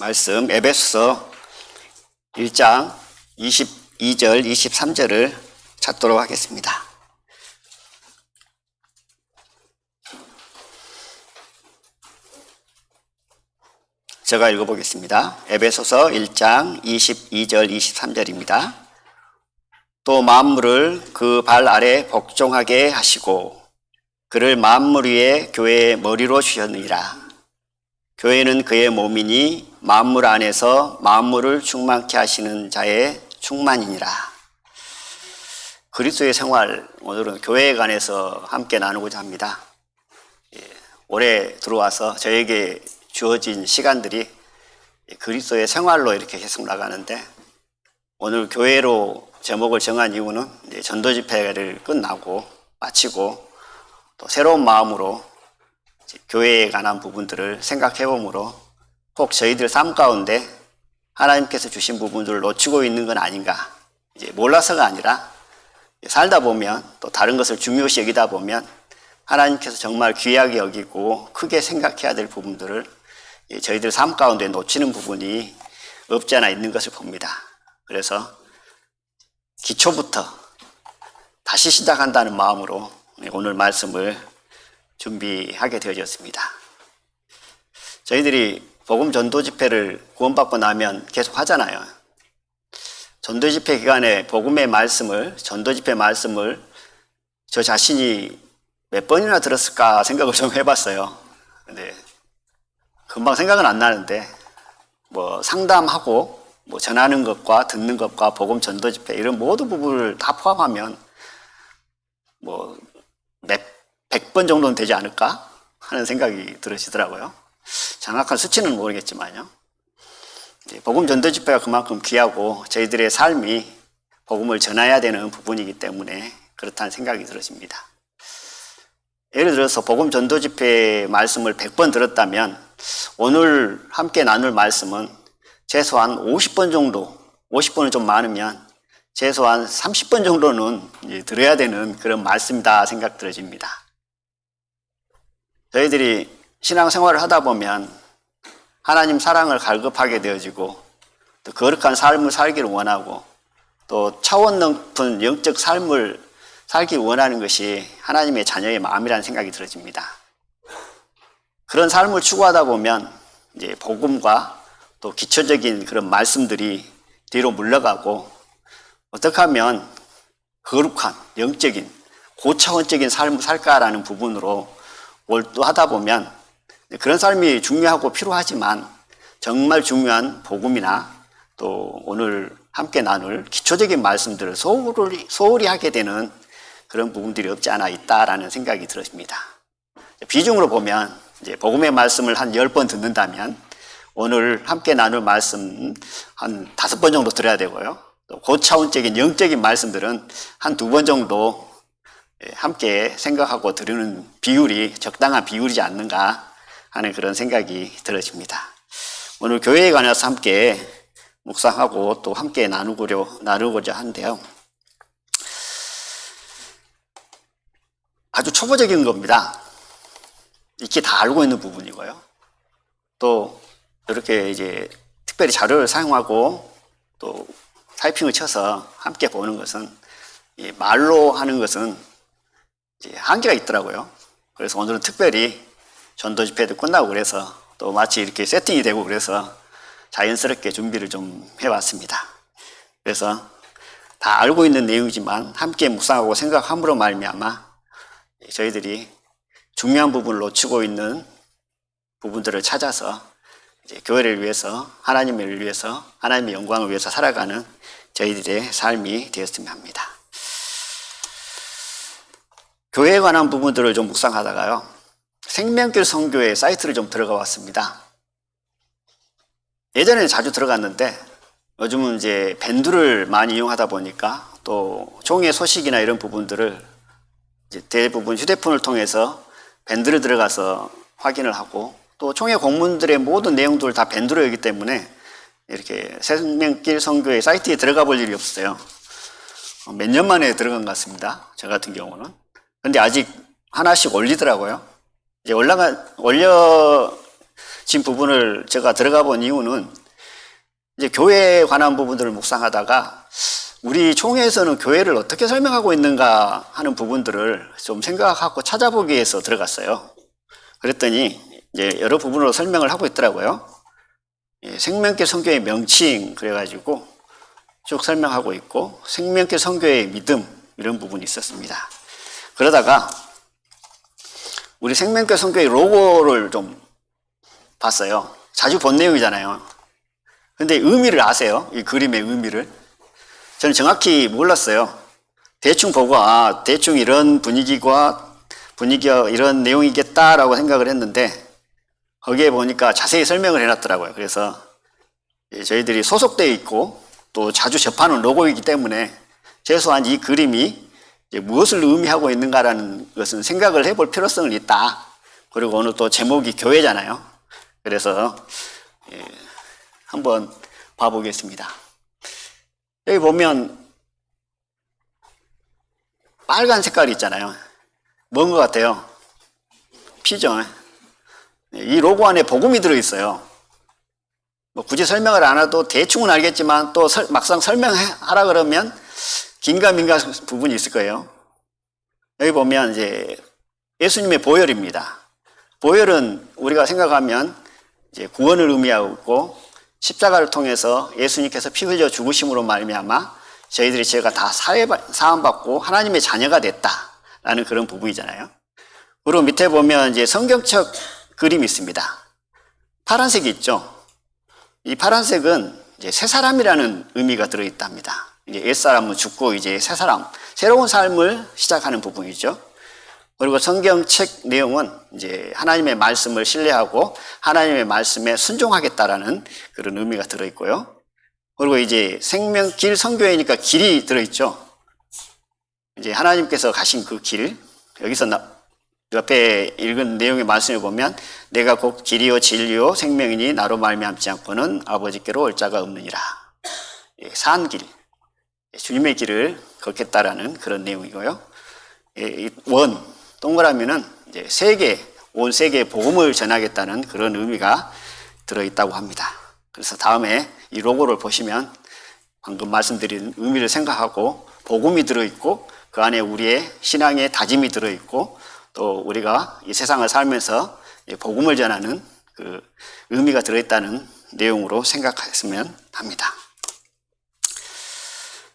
말씀 에베소서 1장 22절 23절을 찾도록 하겠습니다. 제가 읽어보겠습니다. 에베소서 1장 22절 23절입니다. 또 만물을 그 발 아래 복종하게 하시고 그를 만물 위에 교회의 머리로 주셨느니라. 교회는 그의 몸이니 만물 안에서 만물을 충만케 하시는 자의 충만이니라. 그리스도의 생활, 오늘은 교회에 관해서 함께 나누고자 합니다. 올해 들어와서 저에게 주어진 시간들이 그리스도의 생활로 이렇게 계속 나가는데, 오늘 교회로 제목을 정한 이유는 전도 집회를 끝나고 마치고 또 새로운 마음으로 교회에 관한 부분들을 생각해 보므로 꼭 저희들 삶 가운데 하나님께서 주신 부분들을 놓치고 있는 건 아닌가. 몰라서가 아니라 살다 보면 또 다른 것을 중요시 여기다 보면 하나님께서 정말 귀하게 여기고 크게 생각해야 될 부분들을 저희들 삶 가운데 놓치는 부분이 없지 않아 있는 것을 봅니다. 그래서 기초부터 다시 시작한다는 마음으로 오늘 말씀을 준비하게 되어졌습니다. 저희들이 복음 전도 집회를 구원받고 나면 계속 하잖아요. 전도 집회 기간에 복음의 말씀을, 전도 집회 말씀을 저 자신이 몇 번이나 들었을까 생각을 좀 해봤어요. 근데 금방 생각은 안 나는데, 상담하고 전하는 것과 듣는 것과 복음 전도 집회 이런 모든 부분을 다 포함하면 100번 정도는 되지 않을까 하는 생각이 들으시더라고요. 정확한 수치는 모르겠지만요. 복음 전도 집회가 그만큼 귀하고 저희들의 삶이 복음을 전해야 되는 부분이기 때문에 그렇다는 생각이 들어집니다. 예를 들어서 복음 전도 집회 말씀을 100번 들었다면 오늘 함께 나눌 말씀은 최소한 50번 정도, 50번은 좀 많으면 최소한 30번 정도는 들어야 되는 그런 말씀이다 생각 들어집니다. 저희들이 신앙생활을 하다 보면 하나님 사랑을 갈급하게 되어지고 또 거룩한 삶을 살기를 원하고 또 차원 높은 영적 삶을 살기 원하는 것이 하나님의 자녀의 마음이라는 생각이 들어집니다. 그런 삶을 추구하다 보면 이제 복음과 또 기초적인 그런 말씀들이 뒤로 물러가고 어떻게 하면 거룩한 영적인 고차원적인 삶을 살까라는 부분으로 몰두하다 보면 그런 삶이 중요하고 필요하지만 정말 중요한 복음이나 또 오늘 함께 나눌 기초적인 말씀들을 소홀히 하게 되는 그런 부분들이 없지 않아 있다라는 생각이 들었습니다. 비중으로 보면 이제 복음의 말씀을 한 10번 듣는다면 오늘 함께 나눌 말씀 한 5번 정도 들어야 되고요. 또 고차원적인 영적인 말씀들은 한 2번 정도 함께 생각하고 들으는 비율이 적당한 비율이지 않는가 하는 그런 생각이 들어집니다. 오늘 교회에 관해서 함께 묵상하고 또 함께 나누고자 하는데요. 아주 초보적인 겁니다. 익히 다 알고 있는 부분이고요. 또 이렇게 이제 특별히 자료를 사용하고 또 타이핑을 쳐서 함께 보는 것은 말로 하는 것은 한계가 있더라고요. 그래서 오늘은 특별히 전도 집회도 끝나고 그래서 또 마치 이렇게 세팅이 되고 그래서 자연스럽게 준비를 좀 해왔습니다. 그래서 다 알고 있는 내용이지만 함께 묵상하고 생각함으로 말미암아 저희들이 중요한 부분을 놓치고 있는 부분들을 찾아서 이제 교회를 위해서, 하나님을 위해서, 하나님의 영광을 위해서 살아가는 저희들의 삶이 되었으면 합니다. 교회에 관한 부분들을 좀 묵상하다가요, 생명길 선교회 사이트를 좀 들어가 봤습니다. 예전에는 자주 들어갔는데 요즘은 이제 밴드를 많이 이용하다 보니까 또 종의 소식이나 이런 부분들을 이제 대부분 휴대폰을 통해서 밴드를 들어가서 확인을 하고 또 총회 공문들의 모든 내용들을 다 밴드로 하기 때문에 이렇게 생명길 선교회 사이트에 들어가 볼 일이 없어요. 몇 년 만에 들어간 것 같습니다. 저 같은 경우는. 근데 아직 하나씩 올리더라고요. 이제 올려진 진 부분을 제가 들어가 본 이유는 이제 교회에 관한 부분들을 묵상하다가 우리 총회에서는 교회를 어떻게 설명하고 있는가 하는 부분들을 좀 생각하고 찾아보기 위해서 들어갔어요. 그랬더니 이제 여러 부분으로 설명을 하고 있더라고요. 생명교 선교의 명칭 그래가지고 쭉 설명하고 있고 생명교 선교의 믿음 이런 부분이 있었습니다. 그러다가 우리 생명교 선교의 로고를 좀 봤어요. 자주 본 내용이잖아요. 근데 의미를 아세요? 이 그림의 의미를? 저는 정확히 몰랐어요. 대충 보고 대충 이런 분위기가 이런 내용이겠다라고 생각을 했는데 거기에 보니까 자세히 설명을 해놨더라고요. 그래서 저희들이 소속되어 있고 또 자주 접하는 로고이기 때문에 최소한 이 그림이 무엇을 의미하고 있는가라는 것은 생각을 해볼 필요성이 있다. 그리고 오늘 또 제목이 교회잖아요. 그래서 한번 봐보겠습니다. 여기 보면 빨간 색깔이 있잖아요. 뭔 것 같아요? 피죠. 이 로고 안에 복음이 들어있어요. 뭐 굳이 설명을 안 해도 대충은 알겠지만 또 막상 설명하라 그러면 긴가민가 부분이 있을 거예요. 여기 보면 이제 예수님의 보혈입니다. 보혈은 우리가 생각하면 이제 구원을 의미하고 있고 십자가를 통해서 예수님께서 피 흘려 죽으심으로 말미암아 저희들이 죄가 다 사함받고 하나님의 자녀가 됐다라는 그런 부분이잖아요. 그리고 밑에 보면 이제 성경책 그림이 있습니다. 파란색이 있죠. 이 파란색은 이제 새 사람이라는 의미가 들어있답니다. 이제 옛사람은 죽고 이제 새 사람, 새로운 삶을 시작하는 부분이죠. 그리고 성경책 내용은 이제 하나님의 말씀을 신뢰하고 하나님의 말씀에 순종하겠다라는 그런 의미가 들어있고요. 그리고 이제 생명길 선교회니까 길이 들어있죠. 이제 하나님께서 가신 그 길, 여기서 옆에 읽은 내용의 말씀을 보면 내가 곧 길이요 진리요 생명이니 나로 말미암지 않고는 아버지께로 올 자가 없느니라. 산 길, 주님의 길을 걷겠다라는 그런 내용이고요. 동그라미는 이제 온 세계에 복음을 전하겠다는 그런 의미가 들어있다고 합니다. 그래서 다음에 이 로고를 보시면 방금 말씀드린 의미를 생각하고 복음이 들어있고 그 안에 우리의 신앙의 다짐이 들어있고 또 우리가 이 세상을 살면서 복음을 전하는 그 의미가 들어있다는 내용으로 생각했으면 합니다.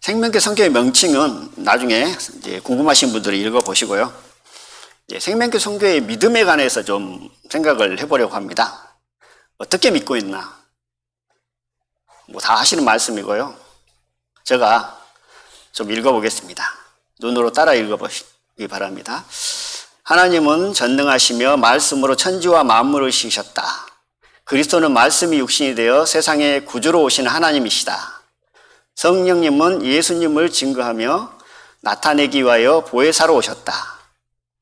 생명교 선교의 명칭은 나중에 이제 궁금하신 분들이 읽어보시고요. 생명교 선교의 믿음에 관해서 좀 생각을 해보려고 합니다. 어떻게 믿고 있나? 뭐 다 하시는 말씀이고요. 제가 좀 읽어보겠습니다. 눈으로 따라 읽어보시기 바랍니다. 하나님은 전능하시며 말씀으로 천지와 만물을 지으셨다. 그리스도는 말씀이 육신이 되어 세상에 구주로 오신 하나님이시다. 성령님은 예수님을 증거하며 나타내기 위하여 보혜사로 오셨다.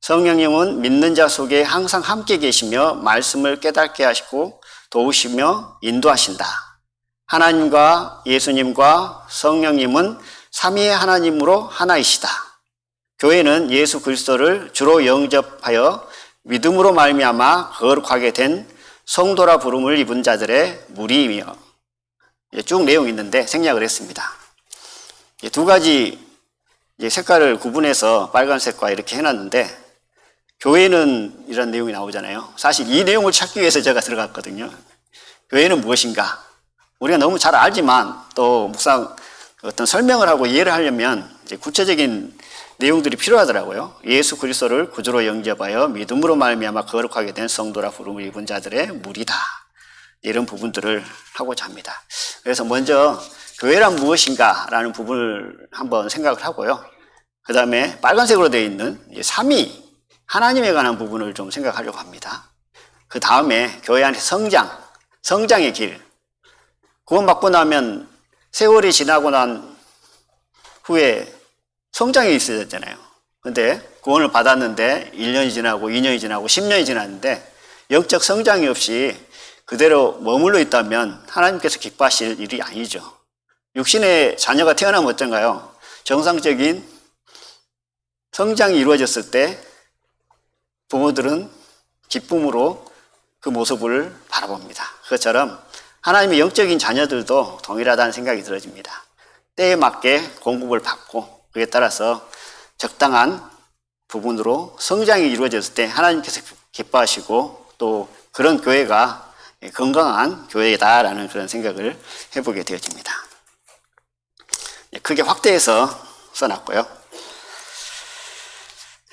성령님은 믿는 자 속에 항상 함께 계시며 말씀을 깨닫게 하시고 도우시며 인도하신다. 하나님과 예수님과 성령님은 삼위의 하나님으로 하나이시다. 교회는 예수 그리스도를 주로 영접하여 믿음으로 말미암아 거룩하게 된 성도라 부름을 입은 자들의 무리이며, 쭉 내용이 있는데 생략을 했습니다. 두 가지 색깔을 구분해서 빨간색과 이렇게 해놨는데 교회는 이런 내용이 나오잖아요. 사실 이 내용을 찾기 위해서 제가 들어갔거든요. 교회는 무엇인가? 우리가 너무 잘 알지만 또 묵상 어떤 설명을 하고 이해를 하려면 이제 구체적인 내용들이 필요하더라고요. 예수 그리스도를 구주로 영접하여 믿음으로 말미암아 거룩하게 된 성도라 부름을 입은 자들의 무리다. 이런 부분들을 하고자 합니다. 그래서 먼저 교회란 무엇인가라는 부분을 한번 생각을 하고요. 그 다음에 빨간색으로 되어 있는 삼위 하나님에 관한 부분을 좀 생각하려고 합니다. 그 다음에 교회 안의 성장의 길. 구원받고 나면 세월이 지나고 난 후에 성장이 있어졌잖아요. 근데 구원을 받았는데 1년이 지나고 2년이 지나고 10년이 지났는데 영적 성장이 없이 그대로 머물러 있다면 하나님께서 기뻐하실 일이 아니죠. 육신의 자녀가 태어나면 어떤가요? 정상적인 성장이 이루어졌을 때 부모들은 기쁨으로 그 모습을 바라봅니다. 그것처럼 하나님의 영적인 자녀들도 동일하다는 생각이 들어집니다. 때에 맞게 공급을 받고 그에 따라서 적당한 부분으로 성장이 이루어졌을 때 하나님께서 기뻐하시고 또 그런 교회가 건강한 교회다라는 그런 생각을 해보게 되어집니다. 크게 확대해서 써놨고요.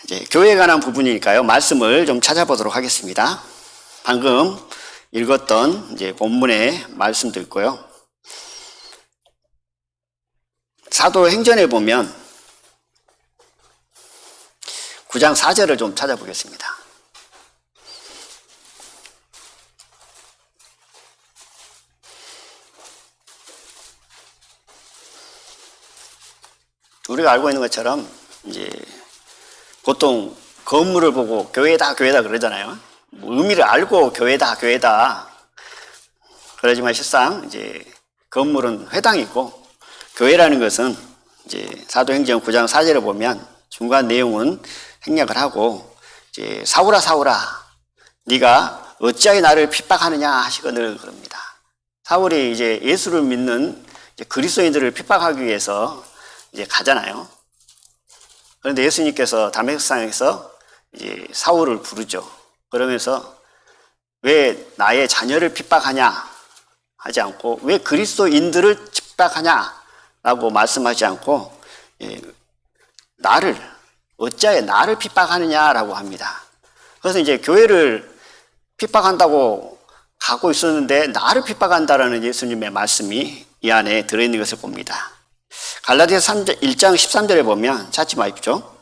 이제 교회에 관한 부분이니까요. 말씀을 좀 찾아보도록 하겠습니다. 방금 읽었던 이제 본문의 말씀도 있고요. 사도행전에 보면 9장 4절을 좀 찾아보겠습니다. 우리가 알고 있는 것처럼 이제 보통 건물을 보고 교회다 교회다 그러잖아요. 의미를 알고 교회다 그러지만 실상 이제 건물은 회당이고 교회라는 것은 이제 사도행전 9장 4절에 보면 중간 내용은 생략을 하고 이제 사울아 네가 어찌하여 나를 핍박하느냐 하시거늘 그럽니다. 사울이 이제 예수를 믿는 이제 그리스도인들을 핍박하기 위해서 이제 가잖아요. 그런데 예수님께서 다메섹상에서 이제 사울을 부르죠. 그러면서 왜 나의 자녀를 핍박하냐 하지 않고 왜 그리스도인들을 핍박하냐라고 말씀하지 않고 어찌하여 나를 핍박하느냐라고 합니다. 그래서 이제 교회를 핍박한다고 가고 있었는데 나를 핍박한다라는 예수님의 말씀이 이 안에 들어있는 것을 봅니다. 갈라디아서 1장 13절에 보면 찾지 마십시오.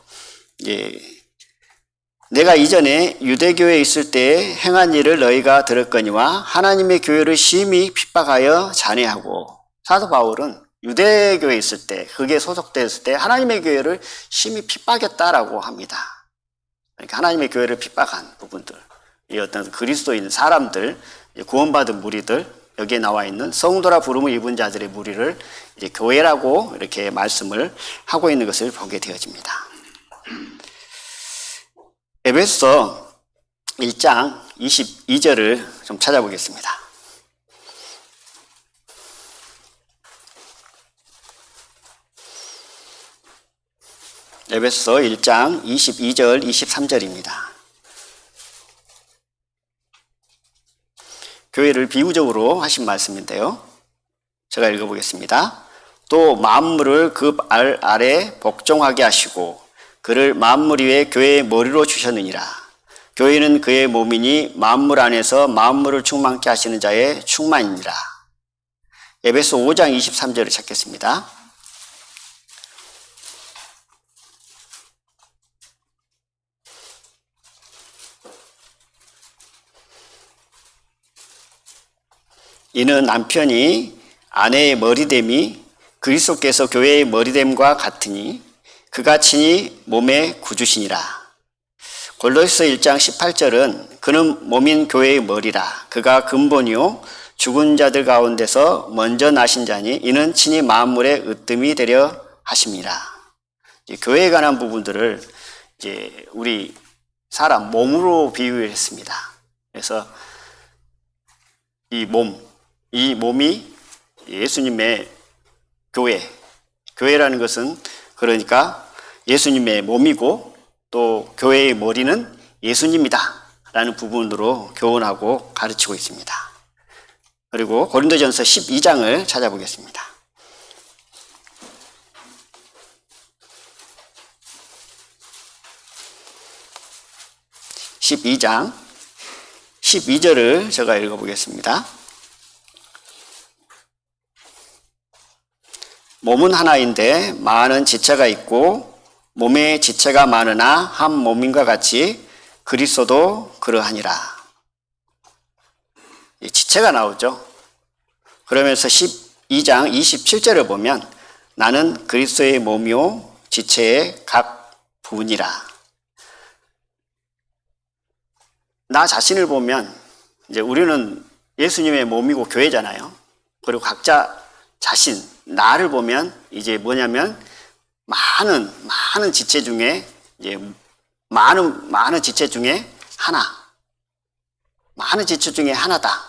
내가 이전에 유대교회에 있을 때 행한 일을 너희가 들었거니와 하나님의 교회를 심히 핍박하여 잔해하고 사도 바울은 유대교회에 있을 때 그게 소속되었을 때 하나님의 교회를 심히 핍박했다라고 합니다. 그러니까 하나님의 교회를 핍박한 부분들 이 어떤 그리스도인 사람들 구원받은 무리들 여기에 나와 있는 성도라 부름을 입은 자들의 무리를 이제 교회라고 이렇게 말씀을 하고 있는 것을 보게 되어집니다. 에베소서 1장 22절을 좀 찾아보겠습니다. 에베소서 1장 22절 23절입니다. 교회를 비유적으로 하신 말씀인데요. 제가 읽어보겠습니다. 또 만물을 그 발 아래 복종하게 하시고 그를 만물 위에 교회의 머리로 주셨느니라. 교회는 그의 몸이니 만물 안에서 만물을 충만케 하시는 자의 충만이니라. 에베소 5장 23절을 찾겠습니다. 이는 남편이 아내의 머리됨이 그리스도께서 교회의 머리됨과 같으니 그가 친히 몸의 구주시니라. 골로새서 1장 18절은 그는 몸인 교회의 머리라. 그가 근본이요 죽은 자들 가운데서 먼저 나신 자니 이는 친히 만물의 으뜸이 되려 하심이라. 교회에 관한 부분들을 이제 우리 사람 몸으로 비유했습니다. 그래서 이 몸이 예수님의 교회라는 것은 그러니까 예수님의 몸이고 또 교회의 머리는 예수님이다 라는 부분으로 교훈하고 가르치고 있습니다. 그리고 고린도전서 12장을 찾아보겠습니다. 12장 12절을 제가 읽어보겠습니다. 몸은 하나인데 많은 지체가 있고 몸에 지체가 많으나 한 몸인과 같이 그리스도도 그러하니라. 지체가 나오죠. 그러면서 12장 27절을 보면 나는 그리스도의 몸이요 지체의 각 부분이라. 나 자신을 보면 이제 우리는 예수님의 몸이고 교회잖아요. 그리고 각자 자신 나를 보면 이제 뭐냐면 많은 지체 중에 이제 많은 지체 중에 하나, 많은 지체 중에 하나다.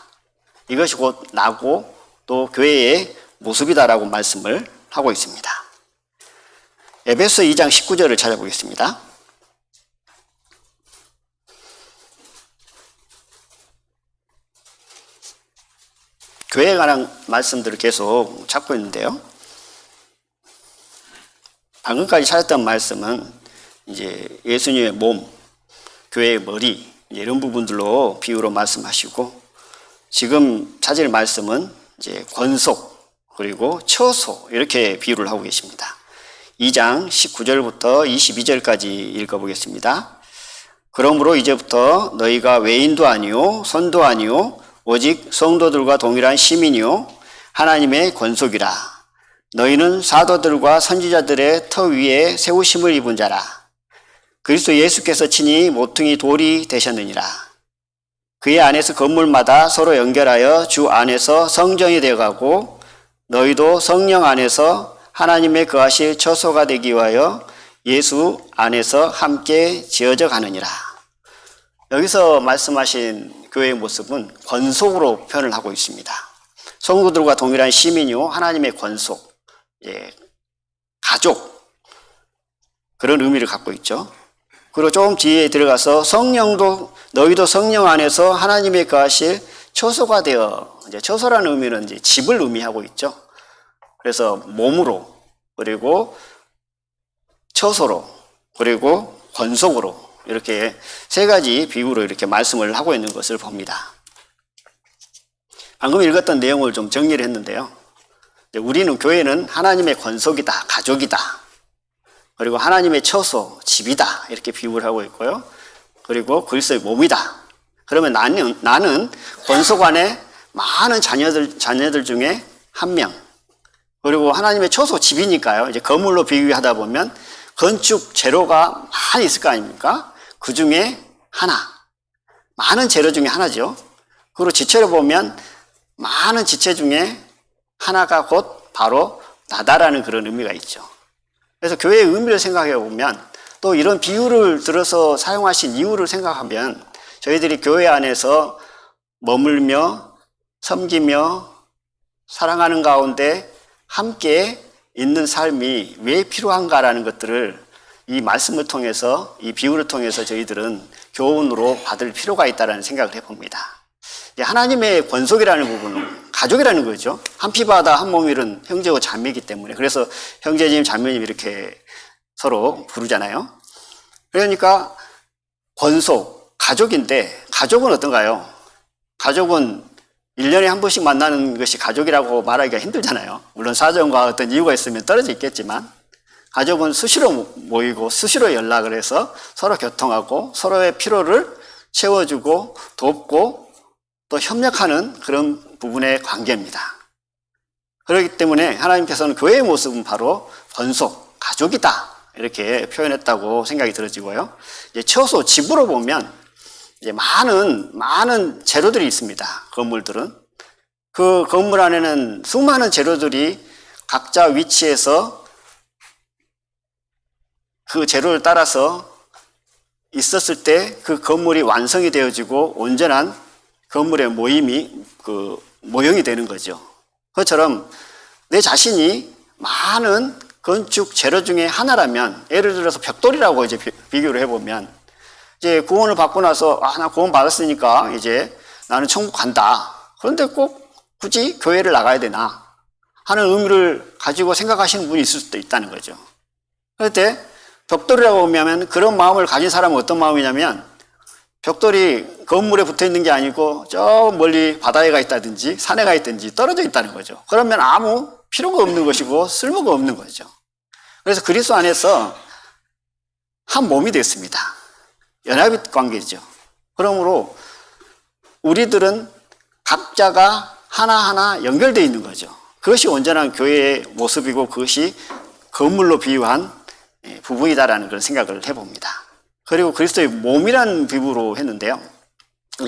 이것이 곧 나고 또 교회의 모습이다라고 말씀을 하고 있습니다. 에베소 2장 19절을 찾아보겠습니다. 교회에 관한 말씀들을 계속 찾고 있는데요. 방금까지 찾았던 말씀은 이제 예수님의 몸, 교회의 머리, 이런 부분들로 비유로 말씀하시고, 지금 찾을 말씀은 이제 권속, 그리고 처소, 이렇게 비유를 하고 계십니다. 2장 19절부터 22절까지 읽어보겠습니다. 그러므로 이제부터 너희가 외인도 아니요 손도 아니요 오직 성도들과 동일한 시민이요 하나님의 권속이라. 너희는 사도들과 선지자들의 터 위에 세우심을 입은 자라. 그리스도 예수께서 친히 모퉁이 돌이 되셨느니라. 그의 안에서 건물마다 서로 연결하여 주 안에서 성전이 되어가고 너희도 성령 안에서 하나님의 거하실 처소가 되기 위하여 예수 안에서 함께 지어져 가느니라. 여기서 말씀하신 교회의 모습은 권속으로 표현을 하고 있습니다. 성도들과 동일한 시민이요 하나님의 권속, 가족, 그런 의미를 갖고 있죠. 그리고 조금 뒤에 들어가서 성령도 너희도 성령 안에서 하나님의 거하실 처소가 되어, 이제 처소라는 의미는 이제 집을 의미하고 있죠. 그래서 몸으로, 그리고 처소로, 그리고 권속으로, 이렇게 세 가지 비유로 이렇게 말씀을 하고 있는 것을 봅니다. 방금 읽었던 내용을 좀 정리를 했는데요. 우리는, 교회는 하나님의 권속이다, 가족이다, 그리고 하나님의 처소, 집이다, 이렇게 비유를 하고 있고요. 그리고 그리스도의 몸이다. 그러면 나는 권속 안에 많은 자녀들 중에 한 명, 그리고 하나님의 처소, 집이니까요. 이제 건물로 비유하다 보면 건축 재료가 많이 있을 거 아닙니까? 그 중에 하나, 많은 재료 중에 하나죠. 그리고 지체로 보면 많은 지체 중에 하나가 곧 바로 나다라는 그런 의미가 있죠. 그래서 교회의 의미를 생각해 보면, 또 이런 비유를 들어서 사용하신 이유를 생각하면, 저희들이 교회 안에서 머물며 섬기며 사랑하는 가운데 함께 있는 삶이 왜 필요한가라는 것들을 이 말씀을 통해서, 이 비유를 통해서 저희들은 교훈으로 받을 필요가 있다는 생각을 해봅니다. 하나님의 권속이라는 부분은 가족이라는 거죠. 한 피바다 한 몸이른 형제고 자매이기 때문에. 그래서 형제님, 자매님 이렇게 서로 부르잖아요. 그러니까 권속, 가족인데, 가족은 어떤가요? 가족은 1년에 한 번씩 만나는 것이 가족이라고 말하기가 힘들잖아요. 물론 사정과 어떤 이유가 있으면 떨어져 있겠지만, 가족은 수시로 모이고 수시로 연락을 해서 서로 교통하고 서로의 필요를 채워주고 돕고 또 협력하는 그런 부분의 관계입니다. 그렇기 때문에 하나님께서는 교회의 모습은 바로 권속, 가족이다, 이렇게 표현했다고 생각이 들어지고요. 이제 처소, 집으로 보면 이제 많은 재료들이 있습니다. 건물들은. 그 건물 안에는 수많은 재료들이 각자 위치에서 그 재료를 따라서 있었을 때 그 건물이 완성이 되어지고 온전한 건물의 모형이 되는 거죠. 그것처럼 내 자신이 많은 건축 재료 중에 하나라면, 예를 들어서 벽돌이라고 이제 비교를 해보면, 이제 구원을 받고 나서, 나 구원 받았으니까 이제 나는 천국 간다. 그런데 꼭 굳이 교회를 나가야 되나 하는 의미를 가지고 생각하시는 분이 있을 수도 있다는 거죠. 그럴 때 벽돌이라고 하면 그런 마음을 가진 사람은 어떤 마음이냐면, 벽돌이 건물에 붙어 있는 게 아니고 저 멀리 바다에 가 있다든지 산에 가 있든지 떨어져 있다는 거죠. 그러면 아무 필요가 없는 것이고 쓸모가 없는 거죠. 그래서 그리스도 안에서 한 몸이 됐습니다. 연합의 관계죠. 그러므로 우리들은 각자가 하나하나 연결되어 있는 거죠. 그것이 온전한 교회의 모습이고 그것이 건물로 비유한 부분이다라는 그런 생각을 해봅니다. 그리고 그리스도의 몸이라는 비유로 했는데요.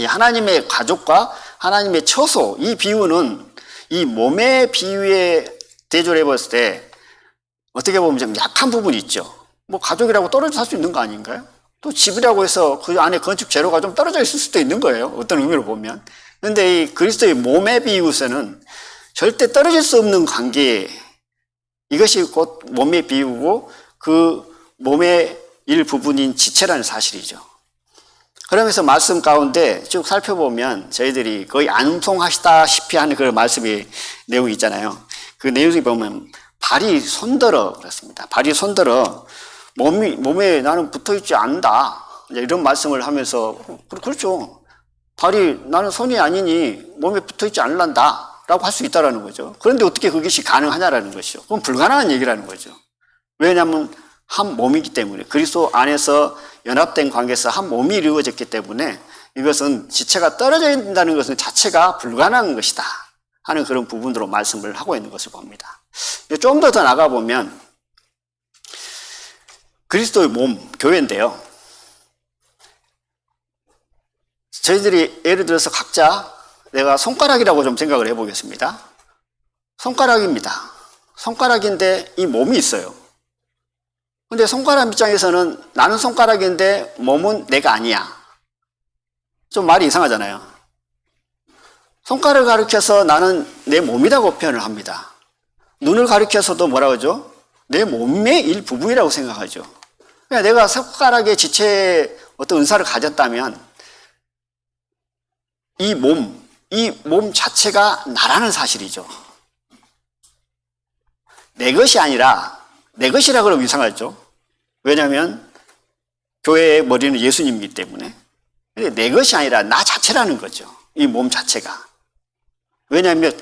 하나님의 가족과 하나님의 처소, 이 비유는 이 몸의 비유에 대조를 해봤을 때 어떻게 보면 좀 약한 부분이 있죠. 뭐 가족이라고 떨어져 살 수 있는 거 아닌가요? 또 집이라고 해서 그 안에 건축 재료가 좀 떨어져 있을 수도 있는 거예요. 어떤 의미로 보면. 그런데 이 그리스도의 몸의 비유에서는 절대 떨어질 수 없는 관계, 이것이 곧 몸의 비유고 그 몸의 일부분인 지체라는 사실이죠. 그러면서 말씀 가운데 쭉 살펴보면 저희들이 거의 암송하시다시피 하는 그 말씀의 내용이 있잖아요. 그 내용이 보면 발이 손들어 그렇습니다. 발이 손들어 몸에 나는 붙어있지 않는다. 이런 말씀을 하면서 그렇죠. 발이 나는 손이 아니니 몸에 붙어있지 않는다 라고 할 수 있다는 거죠. 그런데 어떻게 그것이 가능하냐라는 것이죠. 그건 불가능한 얘기라는 거죠. 왜냐하면 한 몸이기 때문에, 그리스도 안에서 연합된 관계에서 한 몸이 이루어졌기 때문에 이것은 지체가 떨어져 있다는 것은 자체가 불가능한 것이다 하는 그런 부분으로 말씀을 하고 있는 것을 봅니다. 좀 더 나가보면 그리스도의 몸, 교회인데요. 저희들이 예를 들어서 각자 내가 손가락이라고 좀 생각을 해보겠습니다. 손가락입니다. 손가락인데 이 몸이 있어요. 근데 손가락 입장에서는 나는 손가락인데 몸은 내가 아니야. 좀 말이 이상하잖아요. 손가락을 가리켜서 나는 내 몸이라고 표현을 합니다. 눈을 가리켜서도 뭐라고 하죠? 내 몸의 일부분이라고 생각하죠. 그러니까 내가 손가락의 지체의 어떤 은사를 가졌다면 이 몸 자체가 나라는 사실이죠. 내 것이 아니라 내 것이라 그러면 이상하죠. 왜냐하면 교회의 머리는 예수님이기 때문에. 근데 내 것이 아니라 나 자체라는 거죠. 이 몸 자체가. 왜냐하면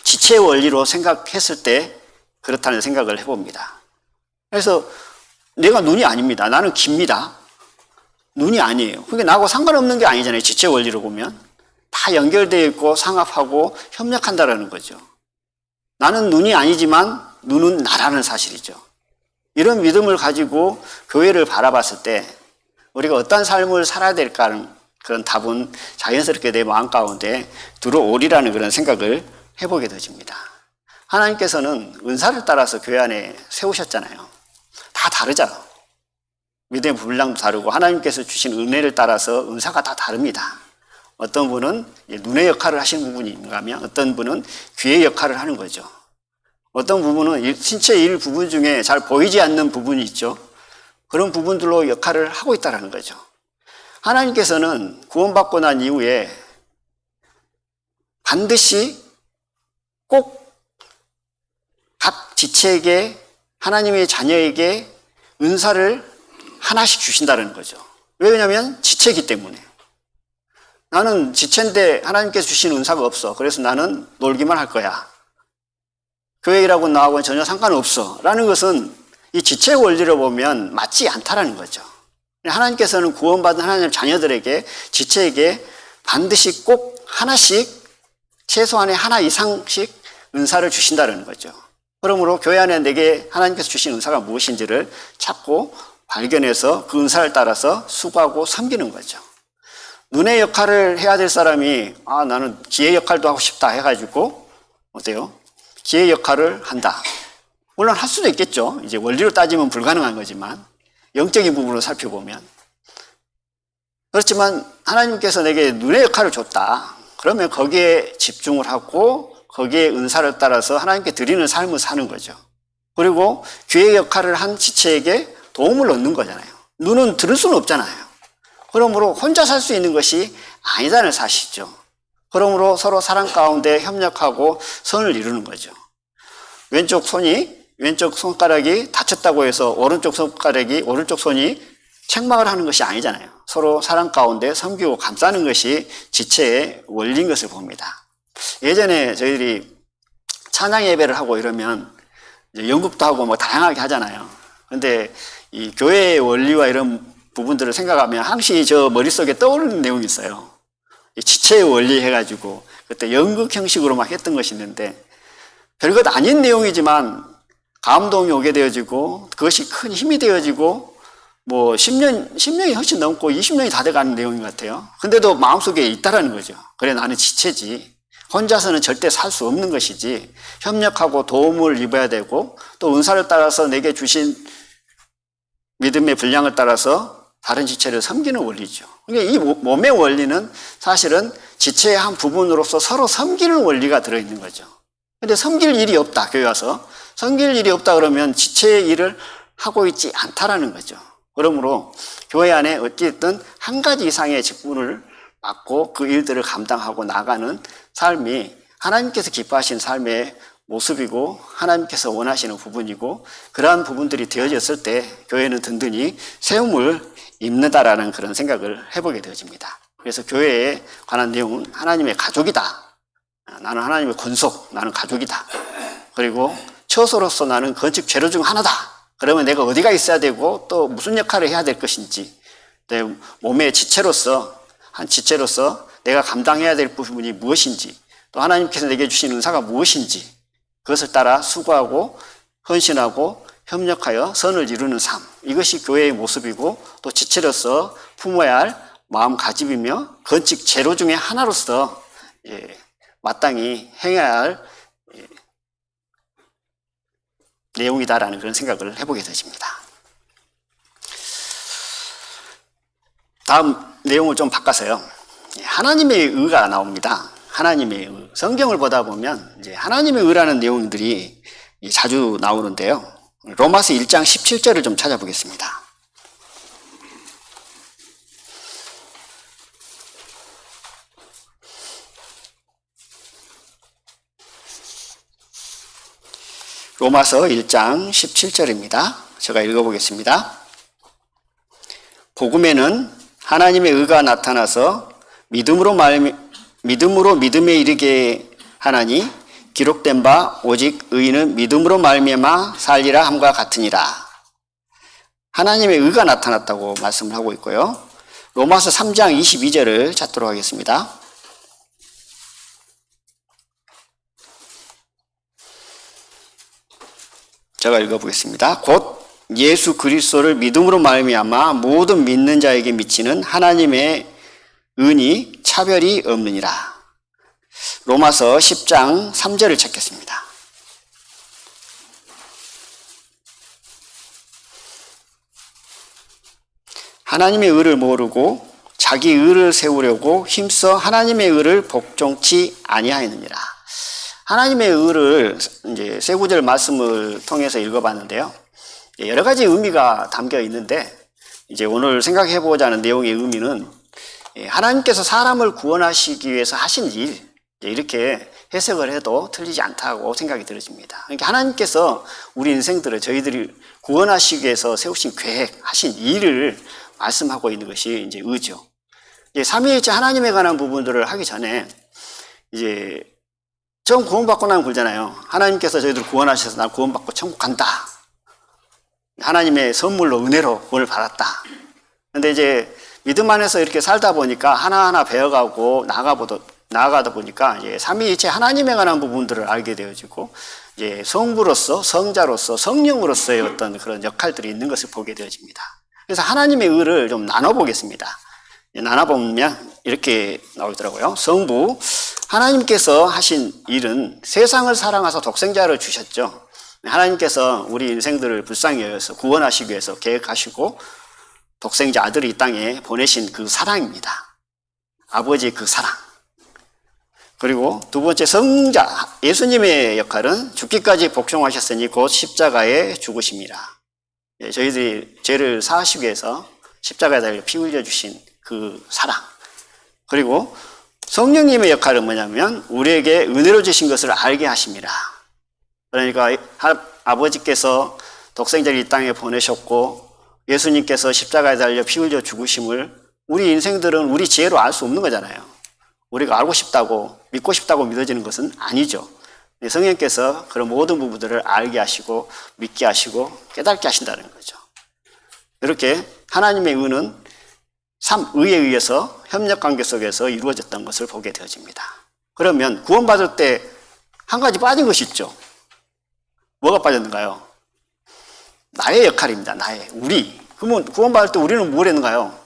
지체의 원리로 생각했을 때 그렇다는 생각을 해봅니다. 그래서 내가 눈이 아닙니다. 나는 귀입니다. 눈이 아니에요. 그게 나하고 상관없는 게 아니잖아요. 지체 원리로 보면. 다 연결되어 있고 상합하고 협력한다라는 거죠. 나는 눈이 아니지만 눈은 나라는 사실이죠. 이런 믿음을 가지고 교회를 바라봤을 때 우리가 어떤 삶을 살아야 될까 하는 그런 답은 자연스럽게 내 마음 가운데 들어오리라는 그런 생각을 해보게 되집니다. 하나님께서는 은사를 따라서 교회 안에 세우셨잖아요. 다 다르죠. 믿음의 분량도 다르고 하나님께서 주신 은혜를 따라서 은사가 다 다릅니다. 어떤 분은 눈의 역할을 하시는 부분이 있는가 하면 어떤 분은 귀의 역할을 하는 거죠. 어떤 부분은 신체의 일부분 중에 잘 보이지 않는 부분이 있죠. 그런 부분들로 역할을 하고 있다는 거죠. 하나님께서는 구원받고 난 이후에 반드시 꼭 각 지체에게 하나님의 자녀에게 은사를 하나씩 주신다는 거죠. 왜냐하면 지체이기 때문에. 나는 지체인데 하나님께서 주신 은사가 없어. 그래서 나는 놀기만 할 거야. 교회라고 나하고는 전혀 상관없어. 라는 것은 이 지체의 원리로 보면 맞지 않다라는 거죠. 하나님께서는 구원받은 하나님의 자녀들에게, 지체에게 반드시 꼭 하나씩, 최소한의 하나 이상씩 은사를 주신다는 거죠. 그러므로 교회 안에 내게 하나님께서 주신 은사가 무엇인지를 찾고 발견해서 그 은사를 따라서 수고하고 섬기는 거죠. 눈의 역할을 해야 될 사람이 나는 귀의 역할도 하고 싶다 해가지고 어때요? 귀의 역할을 한다. 물론 할 수도 있겠죠. 이제 원리로 따지면 불가능한 거지만 영적인 부분으로 살펴보면. 그렇지만 하나님께서 내게 눈의 역할을 줬다. 그러면 거기에 집중을 하고 거기에 은사를 따라서 하나님께 드리는 삶을 사는 거죠. 그리고 귀의 역할을 한 지체에게 도움을 얻는 거잖아요. 눈은 들을 수는 없잖아요. 그러므로 혼자 살 수 있는 것이 아니다는 사실이죠. 그러므로 서로 사랑 가운데 협력하고 선을 이루는 거죠. 왼쪽 손가락이 다쳤다고 해서 오른쪽 손이 책망을 하는 것이 아니잖아요. 서로 사랑 가운데 섬기고 감싸는 것이 지체의 원리인 것을 봅니다. 예전에 저희들이 찬양 예배를 하고 이러면 이제 연극도 하고 뭐 다양하게 하잖아요. 근데 이 교회의 원리와 이런 부분들을 생각하면 항시 저 머릿속에 떠오르는 내용이 있어요. 지체의 원리 해가지고 그때 연극 형식으로 막 했던 것이 있는데 별것 아닌 내용이지만 감동이 오게 되어지고 그것이 큰 힘이 되어지고 뭐 10년이 훨씬 넘고 20년이 다 돼가는 내용인 것 같아요. 근데도 마음속에 있다라는 거죠. 그래 나는 지체지. 혼자서는 절대 살 수 없는 것이지. 협력하고 도움을 입어야 되고 또 은사를 따라서 내게 주신 믿음의 분량을 따라서 다른 지체를 섬기는 원리죠. 그러니까 이 몸의 원리는 사실은 지체의 한 부분으로서 서로 섬기는 원리가 들어있는 거죠. 근데 섬길 일이 없다, 교회 와서. 섬길 일이 없다 그러면 지체의 일을 하고 있지 않다라는 거죠. 그러므로 교회 안에 어찌됐든 한 가지 이상의 직분을 맡고 그 일들을 감당하고 나가는 삶이 하나님께서 기뻐하시는 삶의 모습이고 하나님께서 원하시는 부분이고, 그러한 부분들이 되어졌을 때 교회는 든든히 세움을 입는다라는 그런 생각을 해보게 되어집니다. 그래서 교회에 관한 내용은 하나님의 가족이다. 나는 하나님의 권속, 나는 가족이다. 그리고 처소로서 나는 건축 재료 중 하나다. 그러면 내가 어디가 있어야 되고 또 무슨 역할을 해야 될 것인지, 내 몸의 지체로서, 한 지체로서 내가 감당해야 될 부분이 무엇인지, 또 하나님께서 내게 주신 은사가 무엇인지, 그것을 따라 수고하고 헌신하고 협력하여 선을 이루는 삶, 이것이 교회의 모습이고 또 지체로서 품어야 할 마음가짐이며 건축 재료 중에 하나로서 마땅히 행해야 할 내용이다라는 그런 생각을 해보게 되십니다. 다음 내용을 좀 바꿔서요, 하나님의 의가 나옵니다. 하나님의 의. 성경을 보다 보면 이제 하나님의 의라는 내용들이 자주 나오는데요. 로마서 1장 17절을 좀 찾아보겠습니다. 로마서 1장 17절입니다. 제가 읽어보겠습니다. 복음에는 하나님의 의가 나타나서 믿음으로 믿음에 이르게 하나니 기록된 바 오직 의인은 믿음으로 말미암아 살리라 함과 같으니라. 하나님의 의가 나타났다고 말씀을 하고 있고요. 로마서 3장 22절을 찾도록 하겠습니다. 제가 읽어보겠습니다. 곧 예수 그리스도를 믿음으로 말미암아 모든 믿는 자에게 미치는 하나님의 은이 차별이 없느니라. 로마서 10장 3절을 찾겠습니다. 하나님의 의를 모르고 자기 의를 세우려고 힘써 하나님의 의를 복종치 아니하였느니라. 하나님의 의를 이제 세 구절 말씀을 통해서 읽어봤는데요. 여러 가지 의미가 담겨 있는데, 이제 오늘 생각해보고자 하는 내용의 의미는 하나님께서 사람을 구원하시기 위해서 하신 일, 이렇게 해석을 해도 틀리지 않다고 생각이 들어집니다. 그러니까 하나님께서 우리 인생들을 저희들이 구원하시기 위해서 세우신 계획, 하신 일을 말씀하고 있는 것이 이제 의죠. 이제 삼위일체 하나님에 관한 부분들을 하기 전에 이제 처음 구원받고 나면 그러잖아요. 하나님께서 저희들 구원하셔서 나 구원받고 천국 간다. 하나님의 선물로 은혜로 구원을 받았다. 근데 이제 믿음 안에서 이렇게 살다 보니까 하나하나 배워가고 나아가다 보니까 이제 삼위일체 하나님에 관한 부분들을 알게 되어지고, 이제 성부로서, 성자로서, 성령으로서의 어떤 그런 역할들이 있는 것을 보게 되어집니다. 그래서 하나님의 의를 좀 나눠보겠습니다. 나눠보면 이렇게 나오더라고요. 성부, 하나님께서 하신 일은 세상을 사랑하사 독생자를 주셨죠. 하나님께서 우리 인생들을 불쌍히 여겨서 구원하시기 위해서 계획하시고 독생자 아들을 이 땅에 보내신 그 사랑입니다. 아버지의 그 사랑. 그리고 두 번째 성자, 예수님의 역할은 죽기까지 복종하셨으니 곧 십자가에 죽으심이라. 저희들이 죄를 사하시기 위해서 십자가에 달려 피 흘려주신 그 사랑. 그리고 성령님의 역할은 뭐냐면 우리에게 은혜로 주신 것을 알게 하심이라. 그러니까 아버지께서 독생자를 이 땅에 보내셨고 예수님께서 십자가에 달려 피 흘려 죽으심을 우리 인생들은 우리 지혜로 알 수 없는 거잖아요. 우리가 알고 싶다고 믿고 싶다고 믿어지는 것은 아니죠. 성령께서 그런 모든 부분들을 알게 하시고 믿게 하시고 깨닫게 하신다는 거죠. 이렇게 하나님의 의는 삼의에 의해서 협력관계 속에서 이루어졌던 것을 보게 되어집니다. 그러면 구원받을 때 한 가지 빠진 것이 있죠. 뭐가 빠졌는가요? 나의 역할입니다. 우리. 그러면 구원받을 때 우리는 뭘 했는가요?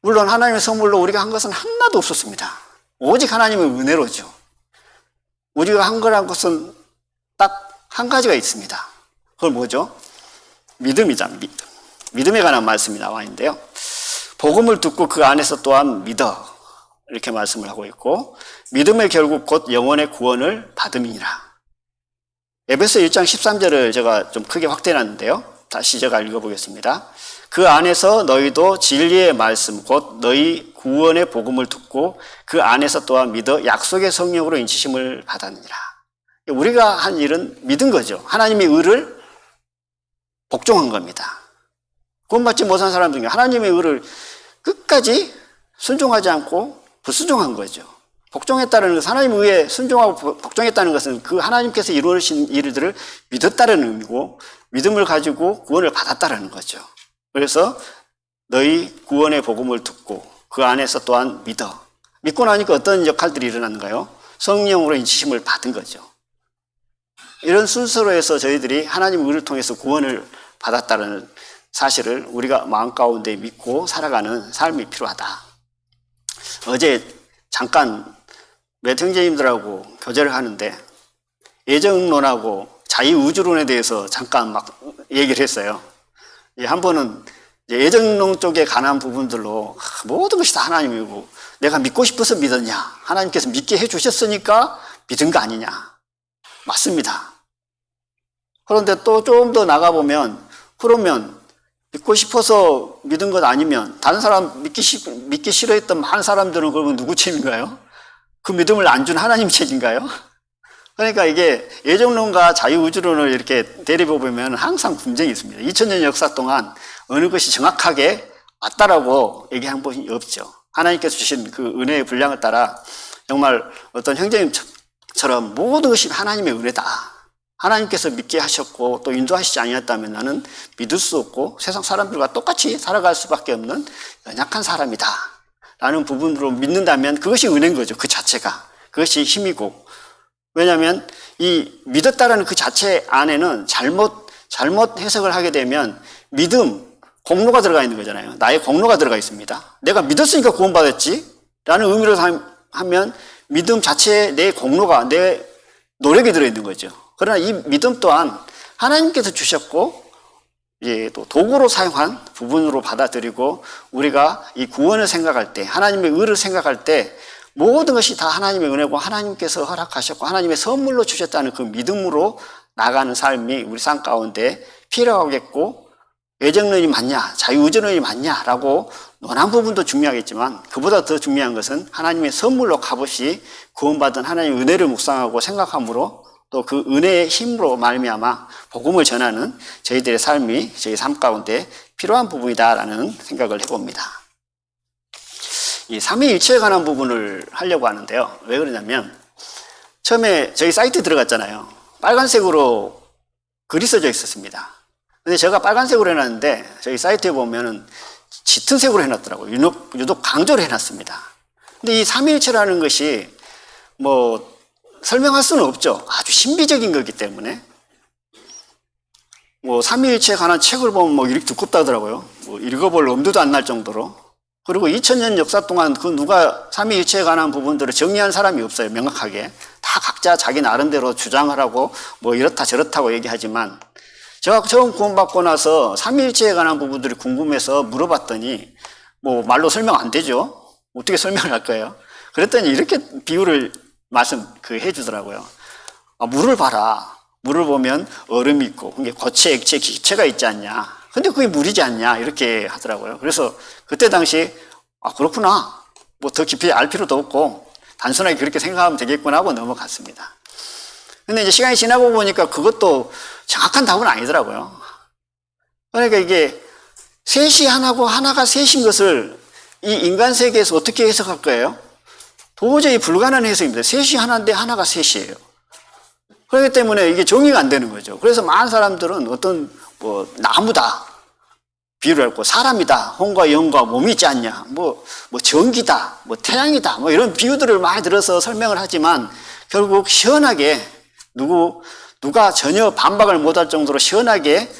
물론 하나님의 선물로 우리가 한 것은 하나도 없었습니다. 오직 하나님의 은혜로죠. 우리가 한 거란 것은 딱 한 가지가 있습니다. 그건 뭐죠? 믿음이다. 믿음. 믿음에 관한 말씀이 나와 있는데요. 복음을 듣고 그 안에서 또한 믿어. 이렇게 말씀을 하고 있고, 믿음의 결국 곧 영혼의 구원을 받음이니라. 에베소 1장 13절을 제가 좀 크게 확대해놨는데요. 다시 제가 읽어보겠습니다. 그 안에서 너희도 진리의 말씀 곧 너희 구원의 복음을 듣고 그 안에서 또한 믿어 약속의 성령으로 인치심을 받았느니라. 우리가 한 일은 믿은 거죠. 하나님의 의를 복종한 겁니다. 구원받지 못한 사람들 중에 하나님의 의를 끝까지 순종하지 않고 불순종한 거죠. 복종했다는 것은, 하나님의 의에 순종하고 복종했다는 것은 그 하나님께서 이루어진 일들을 믿었다는 의미고, 믿음을 가지고 구원을 받았다는 거죠. 그래서 너희 구원의 복음을 듣고 그 안에서 또한 믿어. 믿고 나니까 어떤 역할들이 일어났는가요? 성령으로 인치심을 받은 거죠. 이런 순서로 해서 저희들이 하나님의 의를 통해서 구원을 받았다는 사실을 우리가 마음 가운데 믿고 살아가는 삶이 필요하다. 어제 잠깐 몇 형제님들하고 교제를 하는데 예정론하고 자유우주론에 대해서 잠깐 막 얘기를 했어요. 한 번은 예정론 쪽에 관한 부분들로 모든 것이 다 하나님이고 내가 믿고 싶어서 믿었냐? 하나님께서 믿게 해주셨으니까 믿은 거 아니냐? 맞습니다. 그런데 또 좀 더 나가보면, 그러면 믿고 싶어서 믿은 것 아니면 다른 사람 믿기 싫어했던 많은 사람들은 그러면 누구 책임인가요? 그 믿음을 안 준 하나님 책임인가요? 그러니까 이게 예정론과 자유우주론을 이렇게 대립해보면 항상 분쟁이 있습니다. 2000년 역사 동안 어느 것이 정확하게 맞다라고 얘기한 것이 없죠. 하나님께서 주신 그 은혜의 분량을 따라 정말 어떤 형제님처럼 모든 것이 하나님의 은혜다. 하나님께서 믿게 하셨고 또 인도하시지 아니었다면 나는 믿을 수 없고 세상 사람들과 똑같이 살아갈 수밖에 없는 연약한 사람이다 라는 부분으로 믿는다면 그것이 은혜인 거죠. 그 자체가. 그것이 힘이고. 왜냐하면 이 믿었다라는 그 자체 안에는 잘못 해석을 하게 되면 믿음, 공로가 들어가 있는 거잖아요. 나의 공로가 들어가 있습니다. 내가 믿었으니까 구원받았지 라는 의미로 하면 믿음 자체에 내 공로가, 내 노력이 들어있는 거죠. 그러나 이 믿음 또한 하나님께서 주셨고 또 도구로 사용한 부분으로 받아들이고, 우리가 이 구원을 생각할 때, 하나님의 의를 생각할 때 모든 것이 다 하나님의 은혜고 하나님께서 허락하셨고 하나님의 선물로 주셨다는 그 믿음으로 나가는 삶이 우리 삶 가운데 필요하겠고, 예정론이 맞냐 자유우주론이 맞냐라고 논한 부분도 중요하겠지만 그보다 더 중요한 것은 하나님의 선물로 값없이 구원받은 하나님의 은혜를 묵상하고 생각함으로 또 그 은혜의 힘으로 말미암아 복음을 전하는 저희들의 삶이 저희 삶 가운데 필요한 부분이다라는 생각을 해봅니다. 이 삼위일체에 관한 부분을 하려고 하는데요. 왜 그러냐면 처음에 저희 사이트에 들어갔잖아요. 빨간색으로 글이 써져 있었습니다. 근데 제가 빨간색으로 해놨는데 저희 사이트에 보면은 짙은 색으로 해놨더라고요. 유독 강조를 해놨습니다. 근데 이 삼위일체라는 것이 뭐 설명할 수는 없죠. 아주 신비적인 거기 때문에. 뭐 삼위일체에 관한 책을 보면 뭐 이렇게 두껍다 하더라고요. 뭐 읽어볼 엄두도 안 날 정도로. 그리고 2000년 역사 동안 그 누가 삼위일체에 관한 부분들을 정리한 사람이 없어요. 명확하게. 다 각자 자기 나름대로 주장을 하고 뭐 이렇다 저렇다고 얘기하지만, 제가 처음 구원받고 나서 삼위일체에 관한 부분들이 궁금해서 물어봤더니 뭐 말로 설명 안 되죠. 어떻게 설명을 할 거예요? 그랬더니 이렇게 비유를 해주더라고요. 물을 봐라. 물을 보면 얼음이 있고, 고체, 액체, 기체가 있지 않냐. 근데 그게 물이지 않냐. 이렇게 하더라고요. 그래서 그때 당시, 그렇구나. 뭐 더 깊이 알 필요도 없고, 단순하게 그렇게 생각하면 되겠구나 하고 넘어갔습니다. 근데 이제 시간이 지나고 보니까 그것도 정확한 답은 아니더라고요. 그러니까 이게 셋이 하나고 하나가 셋인 것을 이 인간 세계에서 어떻게 해석할 거예요? 도저히 불가능한 해석입니다. 셋이 하나인데 하나가 셋이에요. 그렇기 때문에 이게 정의가 안 되는 거죠. 그래서 많은 사람들은 어떤 나무다 비유를 했고, 사람이다, 혼과 영과 몸이 있지 않냐, 뭐 전기다, 태양이다, 이런 비유들을 많이 들어서 설명을 하지만 결국 시원하게 누가 전혀 반박을 못할 정도로 시원하게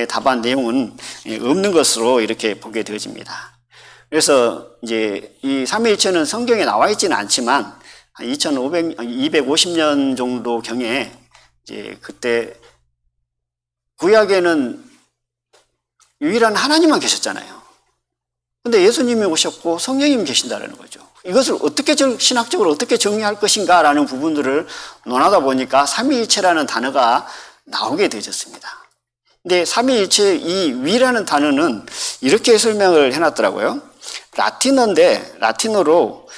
답한 내용은 없는 것으로 이렇게 보게 되어집니다. 그래서 이제 이 삼위일체는 성경에 나와 있지는 않지만 한 250년 정도 경에 이제 그때 구약에는 유일한 하나님만 계셨잖아요. 근데 예수님이 오셨고 성령님이 계신다는 거죠. 이것을 어떻게 신학적으로 어떻게 정리할 것인가라는 부분들을 논하다 보니까 삼위일체라는 단어가 나오게 되어졌습니다. 근데 삼위일체 이 위라는 단어는 이렇게 설명을 해놨더라고요. 라틴어인데 라틴어로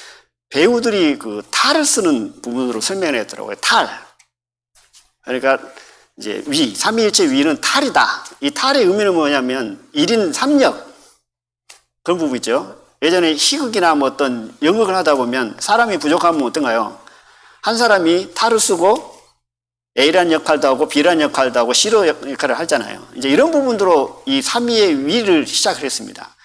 배우들이 그 탈을 쓰는 부분으로 설명을 했더라고요. 탈. 그러니까 이제 삼위일체 위는 탈이다. 이 탈의 의미는 뭐냐면 1인 3역 그런 부분 있죠. 예전에 희극이나 뭐 어떤 연극을 하다 보면 사람이 부족하면 어떤가요? 한 사람이 탈을 쓰고 A라는 역할도 하고 B라는 역할도 하고 C로 역할을 하잖아요. 이제 이런 부분으로 이 삼위의 위를 시작을 했습니다.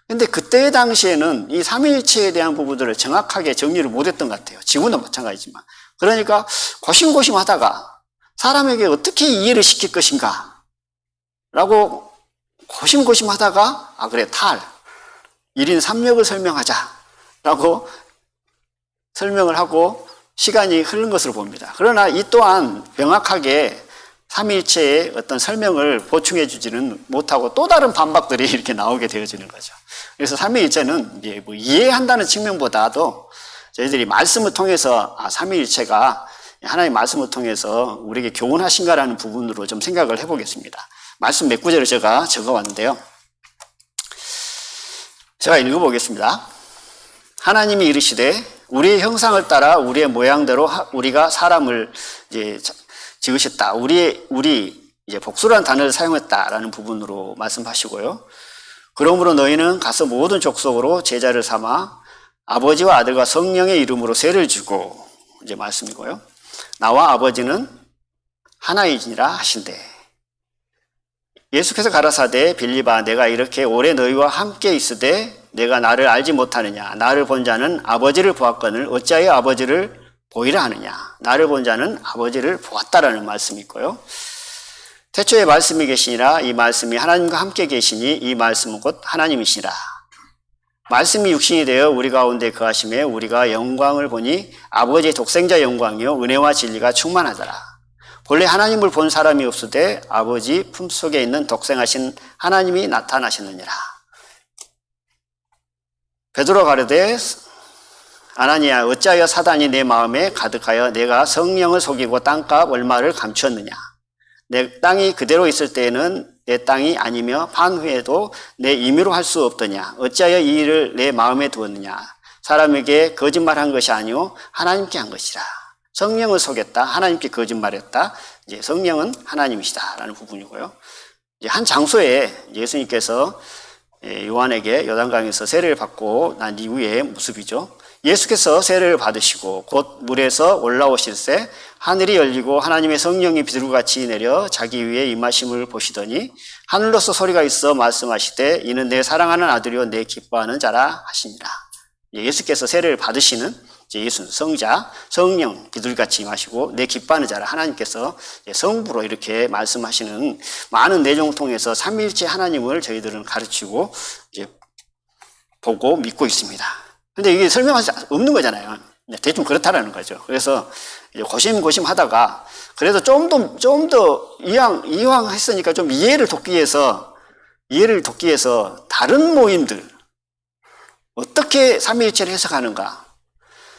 근데 그때 당시에는 이 삼위일체에 대한 부분들을 정확하게 정리를 못했던 것 같아요. 지금도 마찬가지지만. 그러니까 고심고심하다가 사람에게 어떻게 이해를 시킬 것인가 라고 고심고심하다가 아 그래 탈 1인 3역을 설명하자라고 설명을 하고 시간이 흐른 것으로 봅니다. 그러나 이 또한 명확하게 삼위일체의 어떤 설명을 보충해 주지는 못하고 또 다른 반박들이 이렇게 나오게 되어지는 거죠. 그래서 삼위일체는 이제 뭐 이해한다는 측면보다도 저희들이 말씀을 통해서 삼위일체가 하나님의 말씀을 통해서 우리에게 교훈하신가라는 부분으로 좀 생각을 해보겠습니다. 말씀 몇 구절을 제가 적어왔는데요. 제가 읽어보겠습니다. 하나님이 이르시되 우리의 형상을 따라 우리의 모양대로 우리가 사람을 이제 지으셨다. 우리 이제 복수라는 단어를 사용했다라는 부분으로 말씀하시고요. 그러므로 너희는 가서 모든 족속으로 제자를 삼아 아버지와 아들과 성령의 이름으로 세를 주고 이제 말씀이고요. 나와 아버지는 하나이니라 하신대. 예수께서 가라사대 빌립아 내가 이렇게 오래 너희와 함께 있으되 내가 나를 알지 못하느냐 나를 본 자는 아버지를 보았거늘 어찌하여 아버지를 보이라 하느냐 나를 본 자는 아버지를 보았다라는 말씀이 있고요. 태초에 말씀이 계시니라 이 말씀이 하나님과 함께 계시니 이 말씀은 곧 하나님이시라. 말씀이 육신이 되어 우리 가운데 거하심에 우리가 영광을 보니 아버지의 독생자 영광이요 은혜와 진리가 충만하더라. 본래 하나님을 본 사람이 없으되 아버지 품속에 있는 독생하신 하나님이 나타나셨느니라. 베드로 가르되 아나니야 어찌하여 사단이 내 마음에 가득하여 내가 성령을 속이고 땅값 얼마를 감추었느냐. 내 땅이 그대로 있을 때에는 내 땅이 아니며 판후에도 내 임의로 할 수 없더냐. 어찌하여 이 일을 내 마음에 두었느냐. 사람에게 거짓말한 것이 아니오 하나님께 한 것이라. 성령을 속였다. 하나님께 거짓말했다. 이제 성령은 하나님이시다라는 부분이고요. 이제 한 장소에 예수님께서 요한에게 요단강에서 세례를 받고 난 이후의 모습이죠. 예수께서 세례를 받으시고 곧 물에서 올라오실새 하늘이 열리고 하나님의 성령이 비둘기같이 내려 자기 위에 임하심을 보시더니 하늘로서 소리가 있어 말씀하시되 이는 내 사랑하는 아들이요 내 기뻐하는 자라 하시니라. 예수께서 세례를 받으시는 예수는 성자, 성령, 비둘기같이 임하시고 내 기뻐하는 자라 하나님께서 성부로 이렇게 말씀하시는 많은 내용을 통해서 삼위일체 하나님을 저희들은 가르치고 이제 보고 믿고 있습니다. 근데 이게 설명할 수 없는 거잖아요. 대충 그렇다라는 거죠. 그래서 고심하다가 그래도 좀 더 이왕 했으니까 좀 이해를 돕기 위해서 다른 모임들 어떻게 삼위일체를 해석하는가.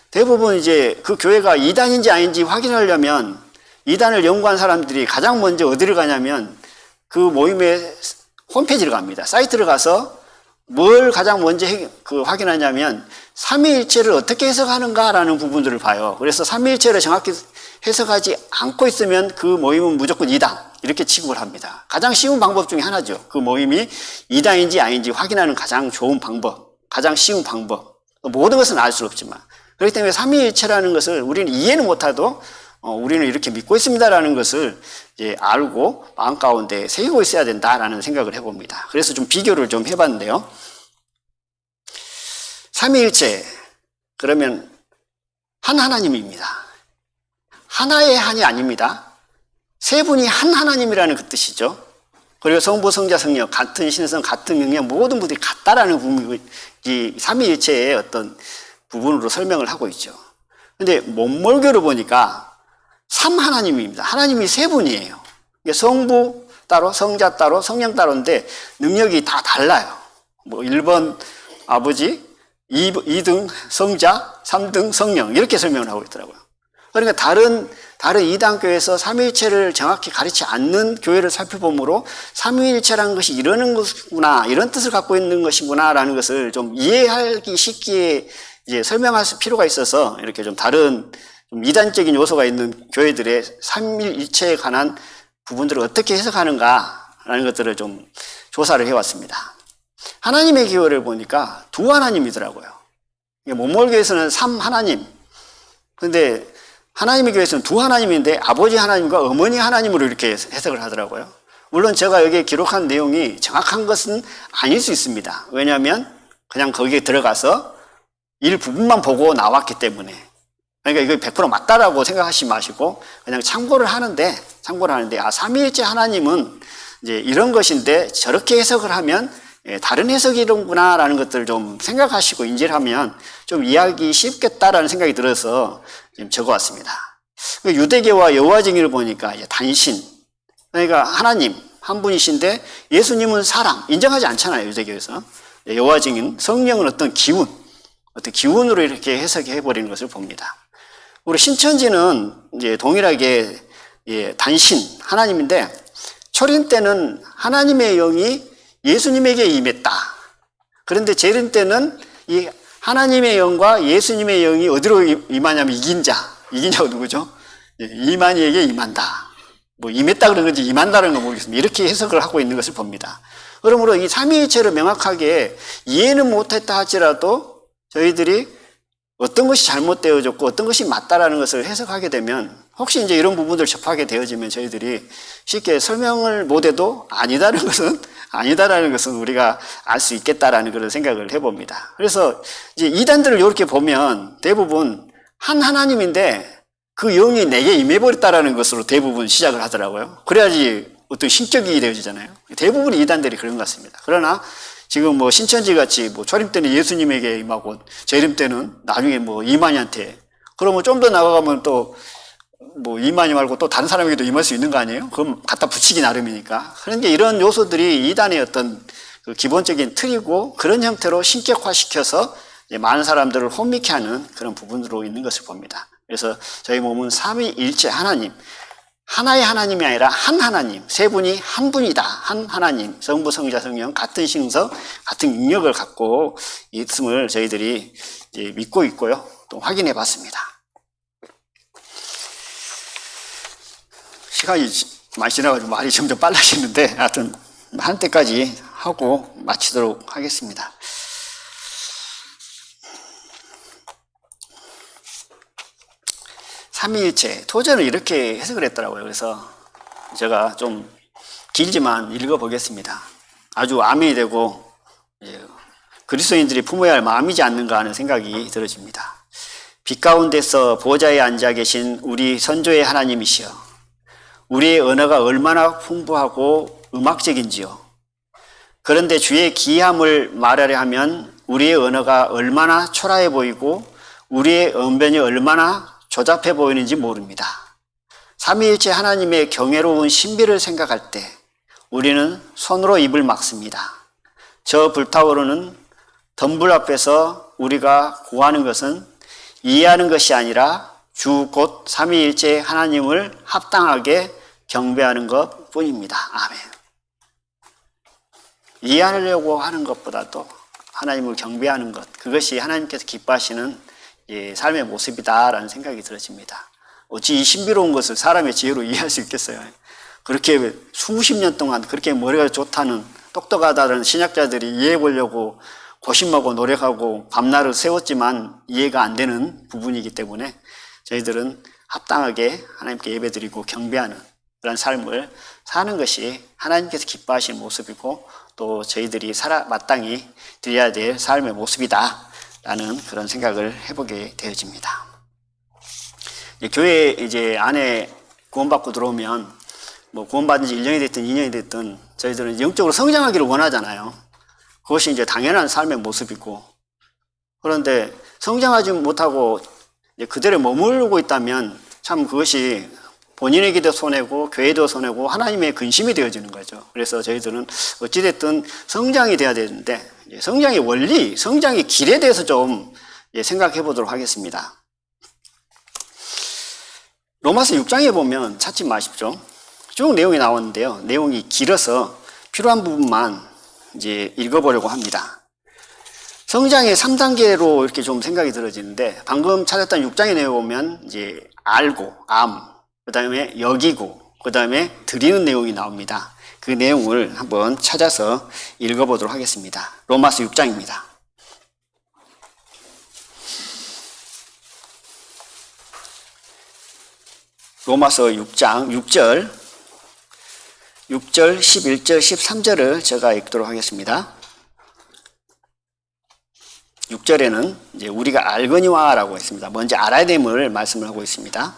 대부분 이제 그 교회가 이단인지 아닌지 확인하려면 이단을 연구한 사람들이 가장 먼저 어디를 가냐면 그 모임의 홈페이지를 갑니다. 사이트를 가서 뭘 가장 먼저 확인하냐면 삼위일체를 어떻게 해석하는가라는 부분들을 봐요. 그래서 삼위일체를 정확히 해석하지 않고 있으면 그 모임은 무조건 이단 이렇게 취급을 합니다. 가장 쉬운 방법 중에 하나죠. 그 모임이 이단인지 아닌지 확인하는 가장 좋은 방법, 가장 쉬운 방법. 모든 것은 알 수 없지만 그렇기 때문에 삼위일체라는 것을 우리는 이해는 못해도 우리는 이렇게 믿고 있습니다라는 것을 이제 알고 마음 가운데 새기고 있어야 된다라는 생각을 해봅니다. 그래서 좀 비교를 좀 해봤는데요. 삼위일체 그러면 한 하나님입니다. 하나의 한이 아닙니다. 세 분이 한 하나님이라는 그 뜻이죠. 그리고 성부, 성자, 성령 같은 신성, 같은 영역 모든 분들이 같다라는 부분이 이 삼위일체의 어떤 부분으로 설명을 하고 있죠. 근데 문물교를 보니까 삼하나님입니다. 하나님이 세 분이에요. 성부, 따로, 성자 따로, 성령 따로인데 능력이 다 달라요. 뭐 1번 아버지, 2등 성자, 3등 성령 이렇게 설명을 하고 있더라고요. 그러니까 다른 이단교에서 삼위일체를 정확히 가르치지 않는 교회를 살펴보므로 삼위일체라는 것이 이러는 것이구나, 이런 뜻을 갖고 있는 것이구나라는 것을 좀 이해하기 쉽게 이제 설명할 필요가 있어서 이렇게 좀 다른 좀 이단적인 요소가 있는 교회들의 삼위일체에 관한 부분들을 어떻게 해석하는가라는 것들을 좀 조사를 해왔습니다. 하나님의 교회를 보니까 두 하나님이더라고요. 몽골교에서는 3하나님. 근데 하나님의 교회에서는 두 하나님인데 아버지 하나님과 어머니 하나님으로 이렇게 해석을 하더라고요. 물론 제가 여기에 기록한 내용이 정확한 것은 아닐 수 있습니다. 왜냐하면 그냥 거기에 들어가서 일부분만 보고 나왔기 때문에. 그러니까 이거 100% 맞다라고 생각하지 마시고 그냥 참고를 하는데 삼위일체 하나님은 이제 이런 것인데 저렇게 해석을 하면 다른 해석이로구나라는 것들을 좀 생각하시고 인지를 하면 좀 이해하기 쉽겠다라는 생각이 들어서 지금 적어왔습니다. 유대교와 여호와 증인을 보니까 이제 단신, 그러니까 하나님 한 분이신데 예수님은 사람 인정하지 않잖아요, 유대교에서. 여호와 증인, 성령은 어떤 기운으로 이렇게 해석해 버리는 것을 봅니다. 우리 신천지는 이제 동일하게 단신 하나님인데 초림 때는 하나님의 영이 예수님에게 임했다. 그런데 재림 때는 이 하나님의 영과 예수님의 영이 어디로 임하냐면 이긴자가 누구죠? 이만희에게 임한다. 뭐 임했다 그런 건지 임한다는 건 모르겠습니다. 이렇게 해석을 하고 있는 것을 봅니다. 그러므로 이 삼위일체를 명확하게 이해는 못했다 할지라도 저희들이 어떤 것이 잘못되어졌고 어떤 것이 맞다라는 것을 해석하게 되면 혹시 이제 이런 부분들을 접하게 되어지면 저희들이 쉽게 설명을 못해도 아니다라는 것은 우리가 알 수 있겠다라는 그런 생각을 해봅니다. 그래서 이제 이단들을 이렇게 보면 대부분 한 하나님인데 그 영이 내게 임해버렸다라는 것으로 대부분 시작을 하더라고요. 그래야지 어떤 신격이 되어지잖아요. 대부분 이단들이 그런 것 같습니다. 그러나 지금 뭐 신천지 같이 뭐 초림 때는 예수님에게 임하고 재림 때는 나중에 뭐 이만희한테, 그러면 좀 더 나아가면 또 뭐 이만희 말고 또 다른 사람에게도 임할 수 있는 거 아니에요? 그럼 갖다 붙이기 나름이니까. 그런데 이런 요소들이 이단의 어떤 그 기본적인 틀이고 그런 형태로 신격화시켜서 많은 사람들을 혼미케 하는 그런 부분으로 있는 것을 봅니다. 그래서 저희 몸은 삼위일체 하나님, 하나의 하나님이 아니라 한 하나님, 세 분이 한 분이다. 한 하나님, 성부, 성자, 성령, 같은 신성, 같은 능력을 갖고 있음을 저희들이 이제 믿고 있고요. 또 확인해 봤습니다. 시간이 많이 지나가지고 말이 점점 빨라지는데 하여튼 한때까지 하고 마치도록 하겠습니다. 삼위일체, 토저는 이렇게 해석을 했더라고요. 그래서 제가 좀 길지만 읽어보겠습니다. 아주 아멘이 되고 그리스도인들이 품어야 할 마음이지 않는가 하는 생각이 들어집니다. 빛 가운데서 보좌에 앉아 계신 우리 선조의 하나님이시여, 우리의 언어가 얼마나 풍부하고 음악적인지요. 그런데 주의 기이함을 말하려 하면 우리의 언어가 얼마나 초라해 보이고 우리의 언변이 얼마나 조잡해 보이는지 모릅니다. 삼위일체 하나님의 경외로운 신비를 생각할 때 우리는 손으로 입을 막습니다. 저 불타오르는 덤불 앞에서 우리가 구하는 것은 이해하는 것이 아니라 주 곧 삼위일체 하나님을 합당하게 경배하는 것 뿐입니다. 아멘. 이해하려고 하는 것보다도 하나님을 경배하는 것, 그것이 하나님께서 기뻐하시는 삶의 모습이다라는 생각이 들어집니다. 어찌 이 신비로운 것을 사람의 지혜로 이해할 수 있겠어요? 그렇게 수십 년 동안 그렇게 머리가 좋다는, 똑똑하다는 신학자들이 이해해 보려고 고심하고 노력하고 밤낮을 세웠지만 이해가 안 되는 부분이기 때문에 저희들은 합당하게 하나님께 예배드리고 경배하는 그런 삶을 사는 것이 하나님께서 기뻐하시는 모습이고 또 저희들이 마땅히 드려야 될 삶의 모습이다 라는 그런 생각을 해보게 되어집니다. 교회 이제 안에 구원받고 들어오면 뭐 구원받은 지 1년이 됐든 2년이 됐든 저희들은 영적으로 성장하기를 원하잖아요. 그것이 이제 당연한 삶의 모습이고, 그런데 성장하지 못하고 그대로 머무르고 있다면 참 그것이 본인에게도 손해고 교회도 손해고 하나님의 근심이 되어지는 거죠. 그래서 저희들은 어찌됐든 성장이 돼야 되는데 성장의 원리, 성장의 길에 대해서 좀 생각해 보도록 하겠습니다. 로마서 6장에 보면 찾지 마십시오. 쭉 내용이 나오는데요. 내용이 길어서 필요한 부분만 이제 읽어보려고 합니다. 성장의 3단계로 이렇게 좀 생각이 들어지는데 방금 찾았던 6장의 내용에 보면 이제 알고, 그 다음에 여기고, 그 다음에 드리는 내용이 나옵니다. 그 내용을 한번 찾아서 읽어보도록 하겠습니다. 로마서 6장입니다. 로마서 6장 6절, 11절, 13절을 제가 읽도록 하겠습니다. 6절에는 이제 우리가 알거니와라고 했습니다. 먼저 알아야 됨을 말씀을 하고 있습니다.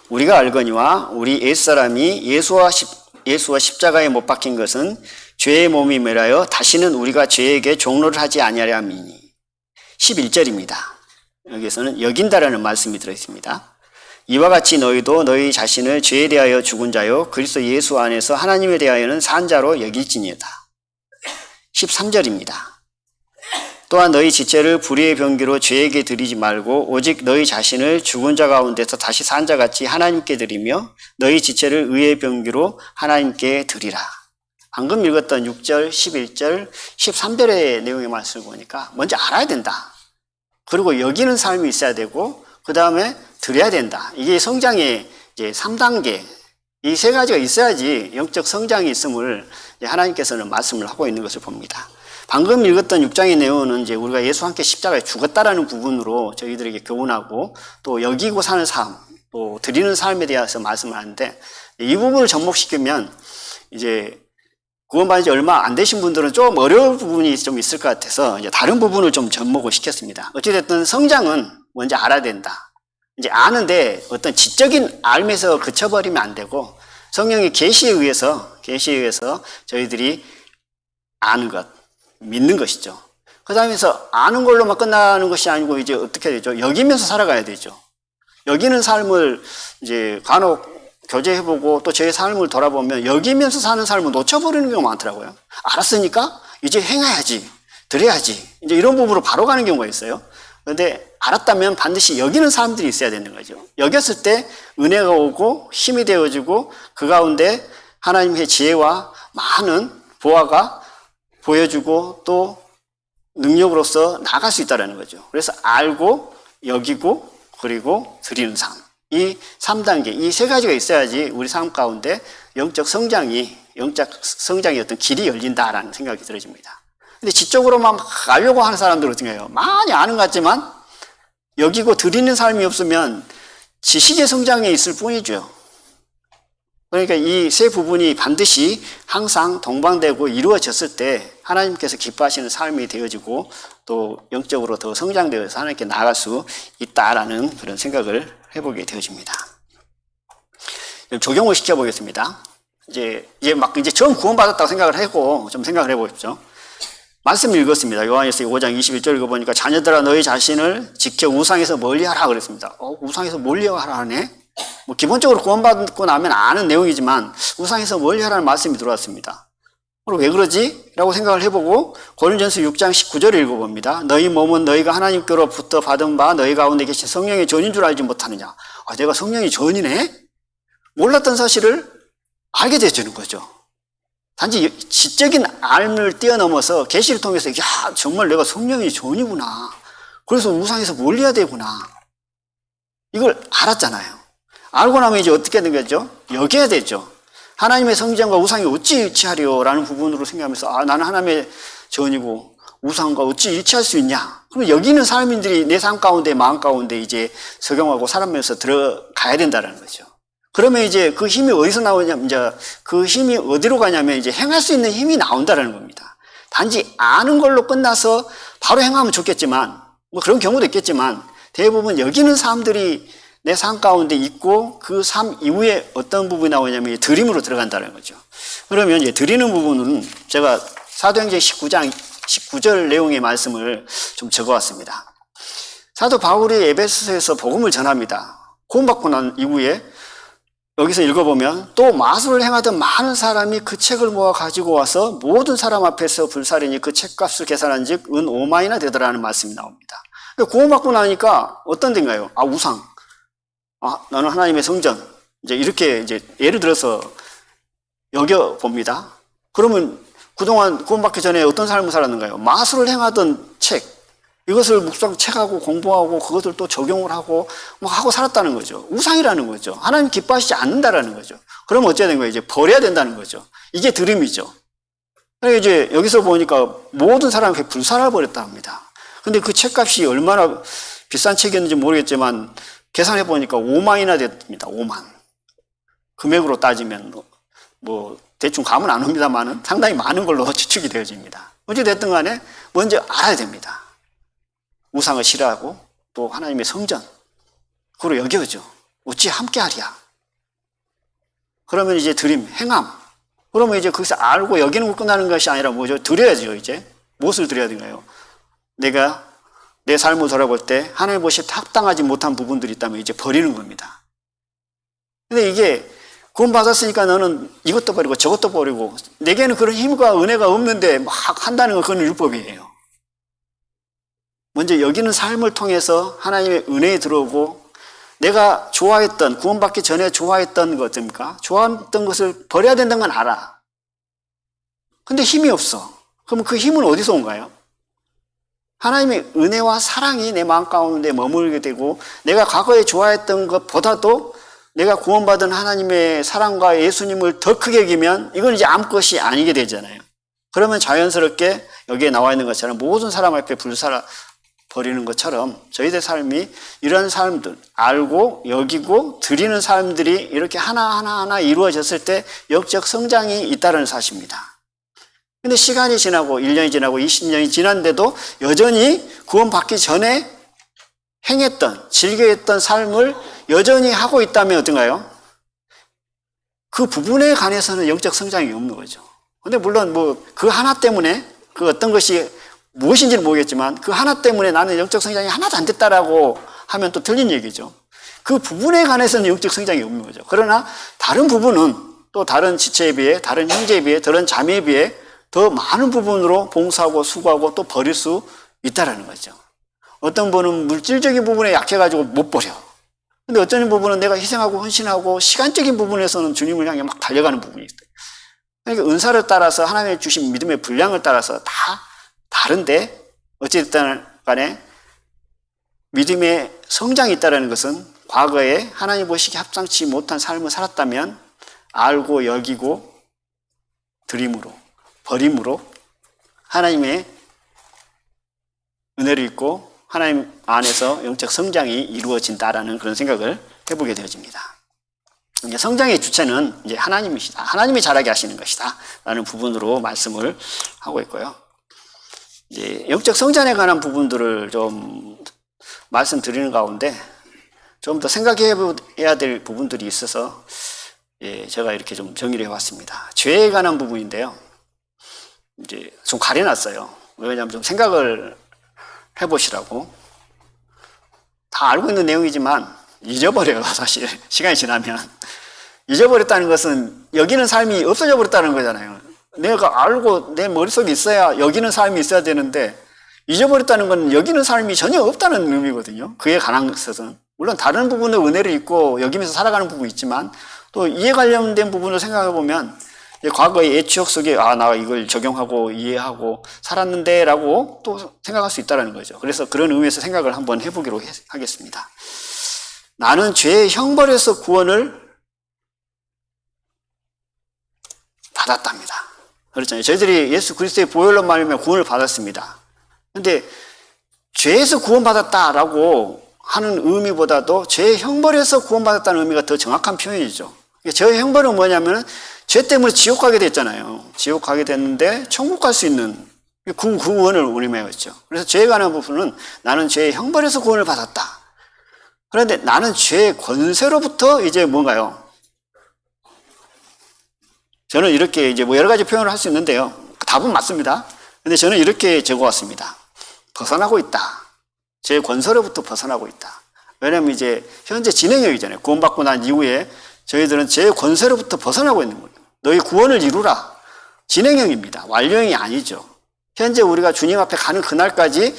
우리가 알거니와 우리 옛사람이 예수와 십자가에 못 박힌 것은 죄의 몸이 매라여 다시는 우리가 죄에게 종로를 하지 아니하려 함이니. 11절입니다. 여기에서는 여긴다라는 말씀이 들어있습니다. 이와 같이 너희도 너희 자신을 죄에 대하여 죽은 자요 그리스도 예수 안에서 하나님에 대하여는 산 자로 여길지니이다. 13절입니다. 또한 너희 지체를 불의의 병기로 죄에게 드리지 말고 오직 너희 자신을 죽은 자 가운데서 다시 산 자같이 하나님께 드리며 너희 지체를 의의 병기로 하나님께 드리라. 방금 읽었던 6절, 11절, 13절의 내용의 말씀을 보니까 먼저 알아야 된다. 그리고 여기는 삶이 있어야 되고 그 다음에 드려야 된다. 이게 성장의 이제 3단계, 이 세 가지가 있어야지 영적 성장이 있음을 하나님께서는 말씀을 하고 있는 것을 봅니다. 방금 읽었던 6장의 내용은 이제 우리가 예수와 함께 십자가에 죽었다라는 부분으로 저희들에게 교훈하고 또 여기고 사는 삶, 또 드리는 삶에 대해서 말씀을 하는데 이 부분을 접목시키면 이제 구원받은 지 얼마 안 되신 분들은 좀 어려운 부분이 좀 있을 것 같아서 이제 다른 부분을 좀 접목을 시켰습니다. 어찌됐든 성장은 먼저 알아야 된다. 이제 아는데 어떤 지적인 알면서 그쳐버리면 안 되고 성령의 계시에 의해서 저희들이 아는 것, 믿는 것이죠. 그 다음에서 아는 걸로만 끝나는 것이 아니고 이제 어떻게 되죠? 여기면서 살아가야 되죠. 여기는 삶을 이제 간혹 교제해보고 또 제 삶을 돌아보면 여기면서 사는 삶을 놓쳐버리는 경우가 많더라고요. 알았으니까 이제 행해야지, 드려야지. 이제 이런 부분으로 바로 가는 경우가 있어요. 그런데 알았다면 반드시 여기는 사람들이 있어야 되는 거죠. 여겼을 때 은혜가 오고 힘이 되어지고 그 가운데 하나님의 지혜와 많은 보화가 보여주고 또 능력으로서 나갈 수 있다는 거죠. 그래서 알고 여기고 그리고 드리는 삶. 이 3단계, 이 세 가지가 있어야지 우리 삶 가운데 영적 성장의 어떤 길이 열린다라는 생각이 들어집니다. 근데 지적으로만 알려고 하는 사람들은 어떻게 해요? 많이 아는 것 같지만 여기고 드리는 삶이 없으면 지식의 성장에 있을 뿐이죠. 그러니까 이 세 부분이 반드시 항상 동반되고 이루어졌을 때 하나님께서 기뻐하시는 삶이 되어지고 또 영적으로 더 성장되어서 하나님께 나아갈 수 있다라는 그런 생각을 해보게 되어집니다. 적용을 시켜보겠습니다. 이제 처음 구원받았다고 생각을 하고 좀 생각을 해보십시오. 말씀 읽었습니다. 요한일서 5장 21절 읽어보니까 자녀들아 너희 자신을 지켜 우상에서 멀리하라 그랬습니다. 우상에서 멀리하라 하네? 뭐 기본적으로 구원받고 나면 아는 내용이지만 우상에서 멀리하라는 말씀이 들어왔습니다. 그럼 왜 그러지? 라고 생각을 해보고 고린전서 6장 19절을 읽어봅니다. 너희 몸은 너희가 하나님께로부터 받은 바 너희 가운데 계신 성령의 전인 줄 알지 못하느냐. 내가 성령이 전이네? 몰랐던 사실을 알게 되어지는 거죠. 단지 지적인 알을 뛰어넘어서 계시를 통해서 정말 내가 성령이 전이구나. 그래서 우상에서 멀리해야 되구나. 이걸 알았잖아요. 알고 나면 이제 어떻게 된 거죠? 여겨야 되죠. 하나님의 성전과 우상이 어찌 일치하리요? 라는 부분으로 생각하면서 나는 하나님의 전이고 우상과 어찌 일치할 수 있냐? 그럼 여기는 사람들이 내 삶 가운데 마음 가운데 이제 적용하고 살아면서 들어가야 된다는 거죠. 그러면 이제 그 힘이 어디서 나오냐면 이제 그 힘이 어디로 가냐면 이제 행할 수 있는 힘이 나온다는 겁니다. 단지 아는 걸로 끝나서 바로 행하면 좋겠지만 뭐 그런 경우도 있겠지만 대부분 여기는 사람들이 내 삶 가운데 있고 그 삶 이후에 어떤 부분이 나오냐면 드림으로 들어간다는 거죠. 그러면 이제 드리는 부분은 제가 사도행전 19장 19절 내용의 말씀을 좀 적어왔습니다. 사도 바울이 에베소서에서 복음을 전합니다. 구원받고 난 이후에 여기서 읽어보면 또 마술을 행하던 많은 사람이 그 책을 모아 가지고 와서 모든 사람 앞에서 불살이니 그 책값을 계산한 즉 은 5만이나 되더라는 말씀이 나옵니다. 구원받고 나니까 어떤 데인가요? 우상. 나는 하나님의 성전. 이제 이렇게 이제 예를 들어서 여겨봅니다. 그러면 그동안 구원받기 전에 어떤 삶을 살았는가요? 마술을 행하던 책. 이것을 묵상책하고 공부하고 그것을 또 적용을 하고 하고 살았다는 거죠. 우상이라는 거죠. 하나님 기뻐하시지 않는다라는 거죠. 그러면 어찌해야 되는 거예요? 이제 버려야 된다는 거죠. 이게 드림이죠. 그러니까 이제 여기서 보니까 모든 사람에게 불살아 버렸다 합니다. 근데 그 책값이 얼마나 비싼 책이었는지 모르겠지만 계산해 보니까 5만이나 됐습니다. 5만. 금액으로 따지면 뭐 대충 감은 안 옵니다만은 상당히 많은 걸로 추측이 되어집니다. 어찌됐든 간에 먼저 알아야 됩니다. 우상을 싫어하고 또 하나님의 성전 그로 여겨죠. 어찌 함께하랴. 그러면 이제 드림, 행함. 그러면 이제 거기서 알고 여기는 거 끝나는 것이 아니라 뭐죠? 드려야죠. 이제 무엇을 드려야 되나요? 내가 내 삶을 돌아볼 때 하나님 보시기에 합당하지 못한 부분들이 있다면 이제 버리는 겁니다. 근데 이게 구원받았으니까 너는 이것도 버리고 저것도 버리고 내게는 그런 힘과 은혜가 없는데 막 한다는 건 그건 율법이에요. 먼저 여기는 삶을 통해서 하나님의 은혜에 들어오고 내가 좋아했던, 구원받기 전에 좋아했던 것입니까? 좋아했던 것을 버려야 된다는 건 알아. 근데 힘이 없어. 그럼 그 힘은 어디서 온가요? 하나님의 은혜와 사랑이 내 마음 가운데 머물게 되고 내가 과거에 좋아했던 것보다도 내가 구원받은 하나님의 사랑과 예수님을 더 크게 여기면 이건 이제 아무것이 아니게 되잖아요. 그러면 자연스럽게 여기에 나와 있는 것처럼 모든 사람 앞에 불살아 버리는 것처럼 저희들 삶이 이런 사람들 알고 여기고 드리는 사람들이 이렇게 하나하나 이루어졌을 때 영적 성장이 있다는 사실입니다. 근데 시간이 지나고 1년이 지나고 20년이 지났는데도 여전히 구원받기 전에 행했던 즐겨했던 삶을 여전히 하고 있다면 어떤가요? 그 부분에 관해서는 영적 성장이 없는 거죠. 근데 물론 뭐 그 하나 때문에 그 어떤 것이 무엇인지는 모르겠지만 그 하나 때문에 나는 영적 성장이 하나도 안 됐다라고 하면 또 틀린 얘기죠. 그 부분에 관해서는 영적 성장이 없는 거죠. 그러나 다른 부분은 또 다른 지체에 비해, 다른 형제에 비해, 다른 자매에 비해 더 많은 부분으로 봉사하고 수고하고 또 버릴 수 있다라는 거죠. 어떤 분은 물질적인 부분에 약해가지고 못 버려. 근데 어떤 부분은 내가 희생하고 헌신하고 시간적인 부분에서는 주님을 향해 막 달려가는 부분이 있어요. 그러니까 은사를 따라서 하나님의 주신 믿음의 분량을 따라서 다 다른데 어찌됐든 간에 믿음의 성장이 있다는 것은 과거에 하나님 보시기에 합당치 못한 삶을 살았다면 알고 여기고 드림으로 버림으로 하나님의 은혜를 입고 하나님 안에서 영적 성장이 이루어진다라는 그런 생각을 해보게 되어집니다. 성장의 주체는 이제 하나님이시다. 하나님이 자라게 하시는 것이다. 라는 부분으로 말씀을 하고 있고요. 이제 영적 성장에 관한 부분들을 좀 말씀드리는 가운데 좀 더 생각해야 될 부분들이 있어서 제가 이렇게 좀 정리를 해왔습니다. 죄에 관한 부분인데요. 이제 좀 가려놨어요. 왜냐하면 좀 생각을 해보시라고. 다 알고 있는 내용이지만 잊어버려요. 사실 시간이 지나면 잊어버렸다는 것은 여기는 삶이 없어져 버렸다는 거잖아요. 내가 알고 내 머릿속에 있어야 여기는 삶이 있어야 되는데 잊어버렸다는 건 여기는 삶이 전혀 없다는 의미거든요. 그에 관한 것은 물론 다른 부분에 은혜를 입고 여기면서 살아가는 부분이 있지만 또 이에 관련된 부분을 생각해 보면 과거의 옛 추억 속에 나 이걸 적용하고 이해하고 살았는데 라고 또 생각할 수 있다는 거죠. 그래서 그런 의미에서 생각을 한번 해보기로 하겠습니다. 나는 죄의 형벌에서 구원을 받았답니다. 그렇잖아요. 저희들이 예수 그리스도의 보혈로 말미암아 구원을 받았습니다. 그런데 죄에서 구원받았다라고 하는 의미보다도 죄의 형벌에서 구원받았다는 의미가 더 정확한 표현이죠. 죄의 형벌은 뭐냐면 죄 때문에 지옥 가게 됐잖아요. 지옥 가게 됐는데 천국 갈 수 있는 그 구원을 의미하였죠. 그래서 죄에 관한 부분은 나는 죄의 형벌에서 구원을 받았다. 그런데 나는 죄의 권세로부터 이제 뭔가요? 저는 이렇게 이제 뭐 여러 가지 표현을 할 수 있는데요. 답은 맞습니다. 근데 저는 이렇게 적어왔습니다. 벗어나고 있다. 죄의 권세로부터 벗어나고 있다. 왜냐하면 이제 현재 진행형이잖아요. 구원받고 난 이후에 저희들은 죄의 권세로부터 벗어나고 있는 거예요. 너희 구원을 이루라. 진행형입니다. 완료형이 아니죠. 현재 우리가 주님 앞에 가는 그날까지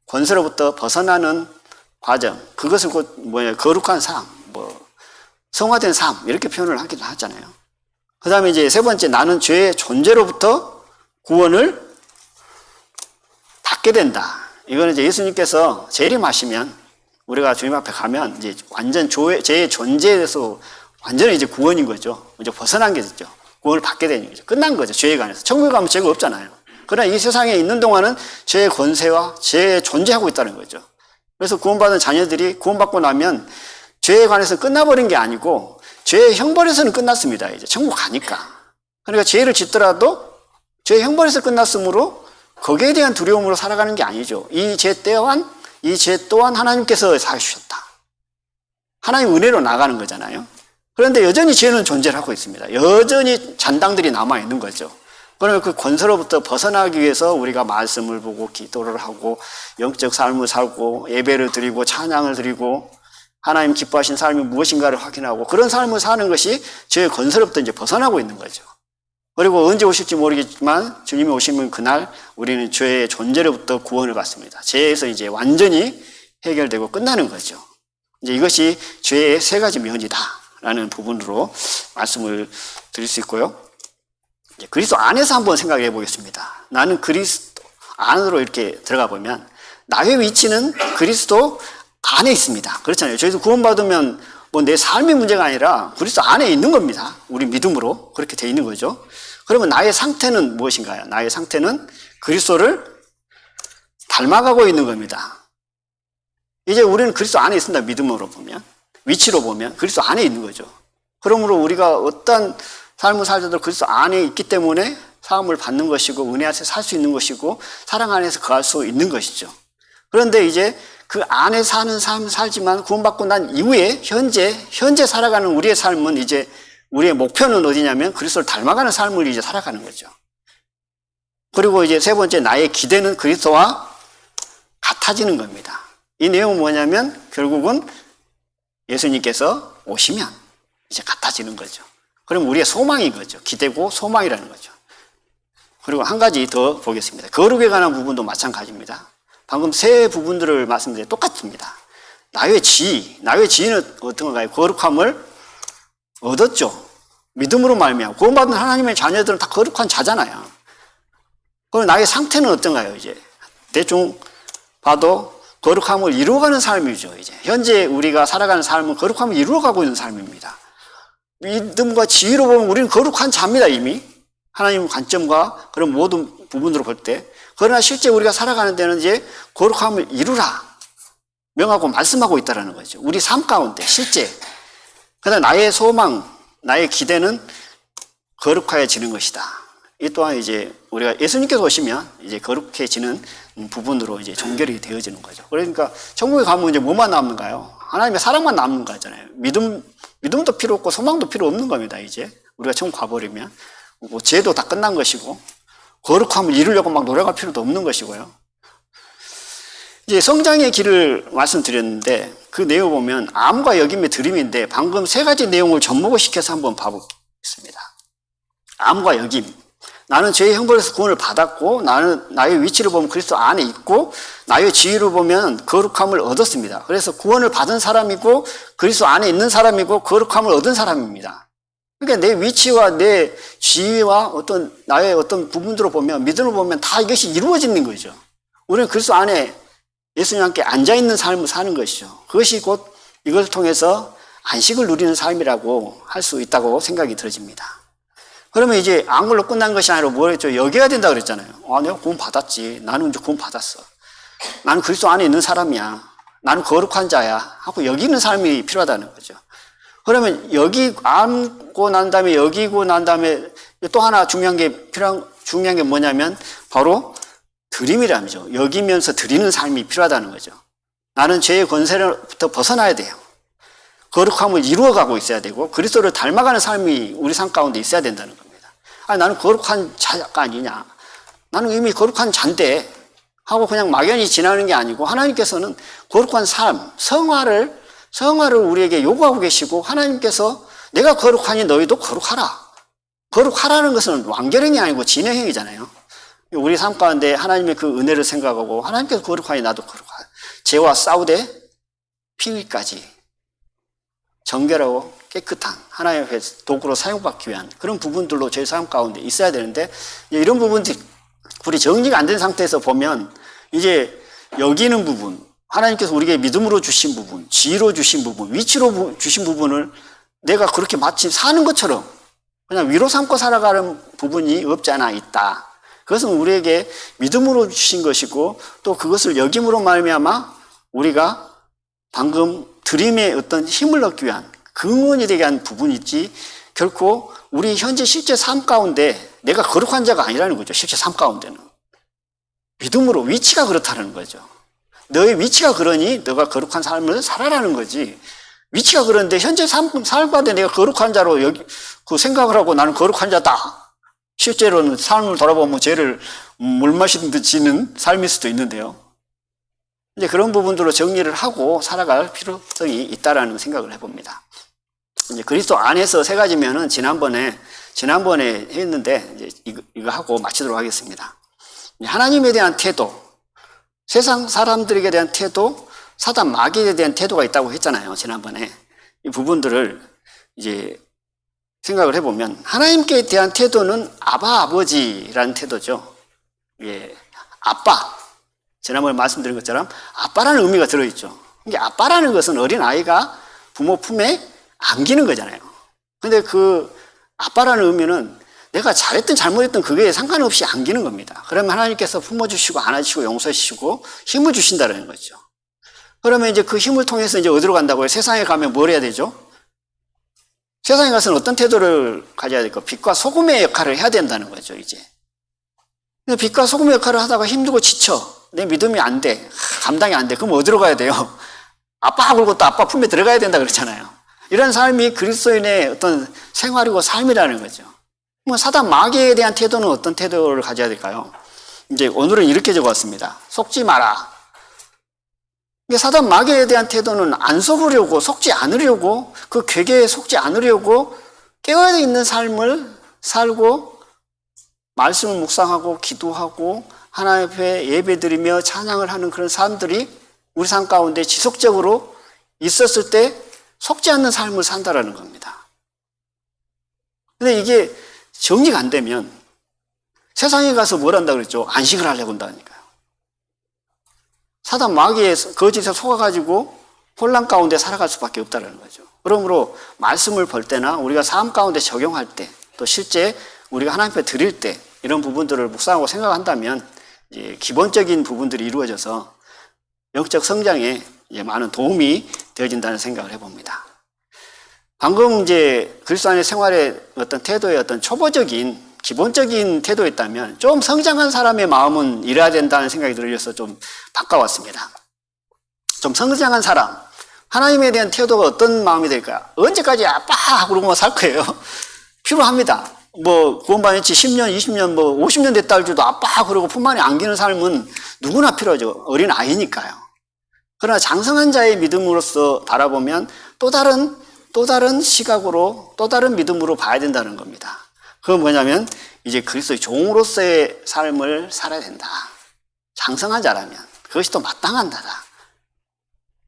권세로부터 벗어나는 과정, 그것을 곧 거룩한 삶, 성화된 삶 이렇게 표현을 하기도 하잖아요. 그 다음에 이제 세 번째, 나는 죄의 존재로부터 구원을 받게 된다. 이거는 이제 예수님께서 재림하시면 우리가 주님 앞에 가면 이제 완전 죄의 존재에서 완전히 이제 구원인 거죠. 이제 벗어난 게 있죠. 구원을 받게 되는 거죠. 끝난 거죠. 죄에 관해서. 천국에 가면 죄가 없잖아요. 그러나 이 세상에 있는 동안은 죄의 권세와 죄에 존재하고 있다는 거죠. 그래서 구원받은 자녀들이 구원받고 나면 죄에 관해서 끝나버린 게 아니고 죄의 형벌에서는 끝났습니다. 이제 천국 가니까. 그러니까 죄를 짓더라도 죄의 형벌에서 끝났으므로 거기에 대한 두려움으로 살아가는 게 아니죠. 이 죄 또한 하나님께서 사주셨다. 하나님 은혜로 나가는 거잖아요. 그런데 여전히 죄는 존재를 하고 있습니다. 여전히 잔당들이 남아있는 거죠. 그러면 그 권세로부터 벗어나기 위해서 우리가 말씀을 보고 기도를 하고 영적 삶을 살고 예배를 드리고 찬양을 드리고 하나님 기뻐하신 삶이 무엇인가를 확인하고 그런 삶을 사는 것이 죄의 권세로부터 이제 벗어나고 있는 거죠. 그리고 언제 오실지 모르겠지만 주님이 오시면 그날 우리는 죄의 존재로부터 구원을 받습니다. 죄에서 이제 완전히 해결되고 끝나는 거죠. 이제 이것이 죄의 세 가지 면이다라는 부분으로 말씀을 드릴 수 있고요. 이제 그리스도 안에서 한번 생각해 보겠습니다. 나는 그리스도 안으로 이렇게 들어가 보면 나의 위치는 그리스도 안에 있습니다. 그렇잖아요. 저희도 구원받으면 내 삶의 문제가 아니라 그리스도 안에 있는 겁니다. 우리 믿음으로 그렇게 돼 있는 거죠. 그러면 나의 상태는 무엇인가요? 나의 상태는 그리스도를 닮아가고 있는 겁니다. 이제 우리는 그리스도 안에 있습니다. 믿음으로 보면. 위치로 보면 그리스도 안에 있는 거죠. 그러므로 우리가 어떤 삶을 살더라도 그리스도 안에 있기 때문에 사함을 받는 것이고 은혜 안에서 살 수 있는 것이고 사랑 안에서 거할 수 있는 것이죠. 그런데 이제 그 안에 사는 삶을 살지만 구원받고 난 이후에 현재 살아가는 우리의 삶은 이제 우리의 목표는 어디냐면 그리스도를 닮아가는 삶을 이제 살아가는 거죠. 그리고 이제 세 번째, 나의 기대는 그리스도와 같아지는 겁니다. 이 내용은 뭐냐면 결국은 예수님께서 오시면 이제 같아지는 거죠. 그럼 우리의 소망인 거죠. 기대고 소망이라는 거죠. 그리고 한 가지 더 보겠습니다. 거룩에 관한 부분도 마찬가지입니다. 방금 세 부분들을 말씀드린 똑같습니다. 나의 지위는 어떤 건가요? 거룩함을 얻었죠. 믿음으로 말미암아 구원받은 하나님의 자녀들은 다 거룩한 자잖아요. 그럼 나의 상태는 어떤가요? 이제 대충 봐도 거룩함을 이루어가는 삶이죠. 이제 현재 우리가 살아가는 삶은 거룩함을 이루어가고 있는 삶입니다. 믿음과 지위로 보면 우리는 거룩한 자입니다. 이미 하나님 관점과 그런 모든 부분으로 볼 때. 그러나 실제 우리가 살아가는 데는 이제 거룩함을 이루라 명하고 말씀하고 있다는 거죠. 우리 삶 가운데 실제. 그러나 나의 소망, 나의 기대는 거룩해지는 것이다. 이 또한 이제 우리가 예수님께서 오시면 이제 거룩해지는 부분으로 이제 종결이 되어지는 거죠. 그러니까 천국에 가면 이제 뭐만 남는가요? 하나님의 사랑만 남는 거잖아요. 믿음도 필요 없고 소망도 필요 없는 겁니다. 이제 우리가 천국 가버리면 죄도 다 끝난 것이고 거룩함을 이루려고 막 노력할 필요도 없는 것이고요. 이제 성장의 길을 말씀드렸는데 그 내용 보면 암과 역임의 드림인데 방금 세 가지 내용을 접목을 시켜서 한번 봐보겠습니다. 암과 역임. 나는 죄의 형벌에서 구원을 받았고 나는 나의 위치를 보면 그리스도 안에 있고 나의 지위를 보면 거룩함을 얻었습니다. 그래서 구원을 받은 사람이고 그리스도 안에 있는 사람이고 거룩함을 얻은 사람입니다. 그러니까 내 위치와 내 지위와 나의 어떤 부분들을 보면 믿음을 보면 다 이것이 이루어지는 거죠. 우리는 그리스도 안에 예수님 함께 앉아있는 삶을 사는 것이죠. 그것이 곧 이것을 통해서 안식을 누리는 삶이라고 할 수 있다고 생각이 들어집니다. 그러면 이제 안걸로 끝난 것이 아니라 뭐랬죠? 여겨야 된다 그랬잖아요. 내가 구원 받았지. 나는 이제 구원 받았어. 나는 그리스도 안에 있는 사람이야. 나는 거룩한 자야. 하고 여기는 삶이 필요하다는 거죠. 그러면 안고 난 다음에 여기고 난 다음에 또 하나 중요한 게 뭐냐면 바로 드림이라면서 여기면서 드리는 삶이 필요하다는 거죠. 나는 죄의 권세로부터 벗어나야 돼요. 거룩함을 이루어가고 있어야 되고 그리스도를 닮아가는 삶이 우리 삶 가운데 있어야 된다는 겁니다. 나는 거룩한 자가 아니냐. 나는 이미 거룩한 자인데 하고 그냥 막연히 지나는 게 아니고 하나님께서는 거룩한 삶, 성화를 우리에게 요구하고 계시고 하나님께서 내가 거룩하니 너희도 거룩하라. 거룩하라는 것은 완결형이 아니고 진행형이잖아요. 우리 삶 가운데 하나님의 그 은혜를 생각하고 하나님께서 거룩하니 나도 거룩하라. 죄와 싸우되 피의까지 정결하고 깨끗한 하나님의 앞에 도구로 사용받기 위한 그런 부분들로 제 삶 가운데 있어야 되는데 이런 부분들이 우리 정리가 안 된 상태에서 보면 이제 여기는 부분, 하나님께서 우리에게 믿음으로 주신 부분, 지혜로 주신 부분, 위치로 주신 부분을 내가 그렇게 마치 사는 것처럼 그냥 위로 삼고 살아가는 부분이 없지 않아 있다. 그것은 우리에게 믿음으로 주신 것이고 또 그것을 여김으로 말미암아 우리가 방금 드림의 어떤 힘을 얻기 위한 근원이 되게 한 부분이지 결코 우리 현재 실제 삶 가운데 내가 거룩한 자가 아니라는 거죠. 실제 삶 가운데는. 믿음으로 위치가 그렇다는 거죠. 너의 위치가 그러니 너가 거룩한 삶을 살아라는 거지. 위치가 그런데 현재 삶 가운데 내가 거룩한 자로 그 생각을 하고 나는 거룩한 자다. 실제로는 삶을 돌아보면 죄를 물 마시는 듯 지는 삶일 수도 있는데요. 이제 그런 부분들로 정리를 하고 살아갈 필요성이 있다라는 생각을 해봅니다. 이제 그리스도 안에서 세 가지면은 지난번에 했는데 이제 이거 하고 마치도록 하겠습니다. 하나님에 대한 태도, 세상 사람들에게 대한 태도, 사단 마귀에 대한 태도가 있다고 했잖아요. 지난번에 이 부분들을 이제 생각을 해보면 하나님께 대한 태도는 아버지라는 태도죠. 예, 아빠. 지난번에 말씀드린 것처럼 아빠라는 의미가 들어있죠. 이게 아빠라는 것은 어린 아이가 부모 품에 안기는 거잖아요. 근데 그 아빠라는 의미는 내가 잘했든 잘못했든 그게 상관없이 안기는 겁니다. 그러면 하나님께서 품어주시고 안아주시고 용서해주시고 힘을 주신다는 거죠. 그러면 이제 그 힘을 통해서 이제 어디로 간다고요? 세상에 가면 뭘 해야 되죠? 세상에 가서는 어떤 태도를 가져야 될까? 빛과 소금의 역할을 해야 된다는 거죠, 이제. 근데 빛과 소금의 역할을 하다가 힘들고 지쳐. 내 믿음이 안 돼. 감당이 안 돼. 그럼 어디로 가야 돼요? 아빠 그러고 또 아빠 품에 들어가야 된다 그랬잖아요. 이런 삶이 그리스도인의 어떤 생활이고 삶이라는 거죠. 사단 마귀에 대한 태도는 어떤 태도를 가져야 될까요? 이제 오늘은 이렇게 적었습니다. 속지 마라. 사단 마귀에 대한 태도는 안 속으려고, 속지 않으려고, 그 괴계에 속지 않으려고 깨어 있는 삶을 살고 말씀을 묵상하고 기도하고 하나님 앞에 예배드리며 찬양을 하는 그런 사람들이 우리 삶 가운데 지속적으로 있었을 때 속지 않는 삶을 산다라는 겁니다. 근데 이게 정리가 안 되면 세상에 가서 뭘 한다 그랬죠? 안식을 하려고 한다니까요. 사단 마귀의 거짓에 속아가지고 혼란 가운데 살아갈 수밖에 없다는 거죠. 그러므로 말씀을 볼 때나 우리가 삶 가운데 적용할 때 또 실제 우리가 하나님 앞에 드릴 때 이런 부분들을 묵상하고 생각한다면 이제 기본적인 부분들이 이루어져서 영적 성장에 이제 많은 도움이 되어진다는 생각을 해봅니다. 방금 이제 그리스도 안의 생활의 어떤 태도의 어떤 초보적인 기본적인 태도였다면 좀 성장한 사람의 마음은 이래야 된다는 생각이 들어서 좀 바꿔왔습니다. 좀 성장한 사람, 하나님에 대한 태도가 어떤 마음이 될까요? 언제까지 아빠 하고 그러고만 살 거예요? 필요합니다. 구원받은 지 10년, 20년, 50년 됐다 할지도 아빠 그러고 품 안에 안기는 삶은 누구나 필요하죠. 어린 아이니까요. 그러나 장성한 자의 믿음으로서 바라보면 또 다른 시각으로, 또 다른 믿음으로 봐야 된다는 겁니다. 그건 뭐냐면, 이제 그리스도의 종으로서의 삶을 살아야 된다. 장성한 자라면, 그것이 또 마땅한 자다.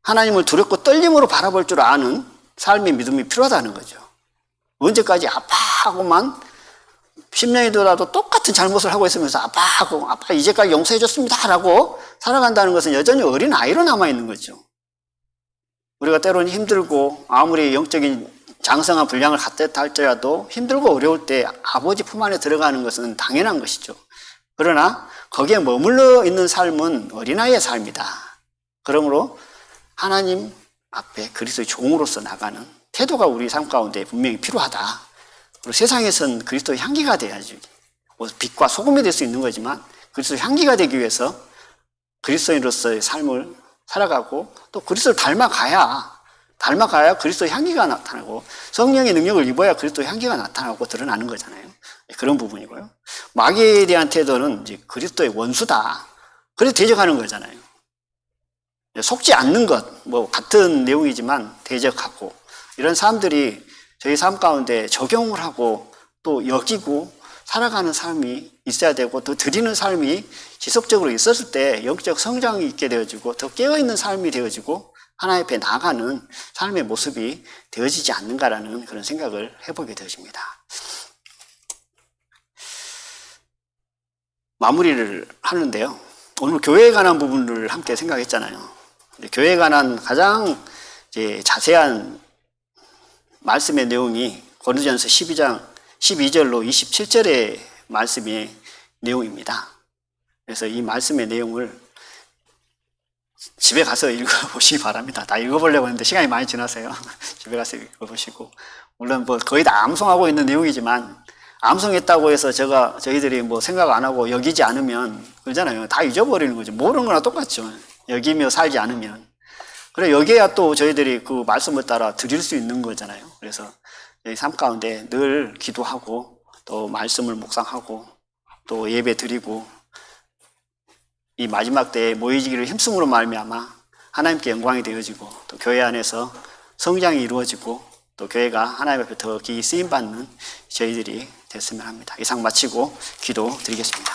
하나님을 두렵고 떨림으로 바라볼 줄 아는 삶의 믿음이 필요하다는 거죠. 언제까지 아빠하고만 10년이더라도 똑같은 잘못을 하고 있으면서 아빠하고, 아빠 이제까지 용서해줬습니다. 라고 살아간다는 것은 여전히 어린 아이로 남아있는 거죠. 우리가 때로는 힘들고 아무리 영적인 장성한 분량을 갖다 할지라도 힘들고 어려울 때 아버지 품 안에 들어가는 것은 당연한 것이죠. 그러나 거기에 머물러 있는 삶은 어린아이의 삶이다. 그러므로 하나님 앞에 그리스도의 종으로서 나가는 태도가 우리 삶 가운데 분명히 필요하다. 그리고 세상에선 그리스도의 향기가 돼야지. 빛과 소금이 될 수 있는 거지만 그리스도의 향기가 되기 위해서 그리스도인으로서의 삶을 살아가고 또 그리스도를 닮아가야 그리스도의 향기가 나타나고 성령의 능력을 입어야 그리스도의 향기가 나타나고 드러나는 거잖아요. 그런 부분이고요. 마귀에 대한 태도는 이제 그리스도의 원수다. 그래서 대적하는 거잖아요. 속지 않는 것, 같은 내용이지만 대적하고 이런 사람들이 저희 삶 가운데 적용을 하고 또 여기고 살아가는 삶이 있어야 되고 또 드리는 삶이 지속적으로 있었을 때 영적 성장이 있게 되어지고 더 깨어있는 삶이 되어지고 하나님 앞에 나아가는 삶의 모습이 되어지지 않는가라는 그런 생각을 해보게 되어집니다. 마무리를 하는데요. 오늘 교회에 관한 부분을 함께 생각했잖아요. 교회에 관한 가장 이제 자세한 말씀의 내용이 고린도전서 12장 12절로 27절의 말씀의 내용입니다. 그래서 이 말씀의 내용을 집에 가서 읽어보시기 바랍니다. 다 읽어보려고 했는데 시간이 많이 지나서요. 집에 가서 읽어보시고, 물론 뭐 거의 다 암송하고 있는 내용이지만 암송했다고 해서 저희들이 뭐 생각 안 하고 여기지 않으면 그러잖아요. 다 잊어버리는 거죠. 모르는 거나 똑같죠. 여기며 살지 않으면. 그래, 여기야 또 저희들이 그 말씀을 따라 드릴 수 있는 거잖아요. 그래서 저희 삶 가운데 늘 기도하고 또 말씀을 묵상하고 또 예배 드리고 이 마지막 때에 모이기를 힘쓰므로 말미암아 하나님께 영광이 되어지고 또 교회 안에서 성장이 이루어지고 또 교회가 하나님 앞에 더 기이 쓰임받는 저희들이 됐으면 합니다. 이상 마치고 기도 드리겠습니다.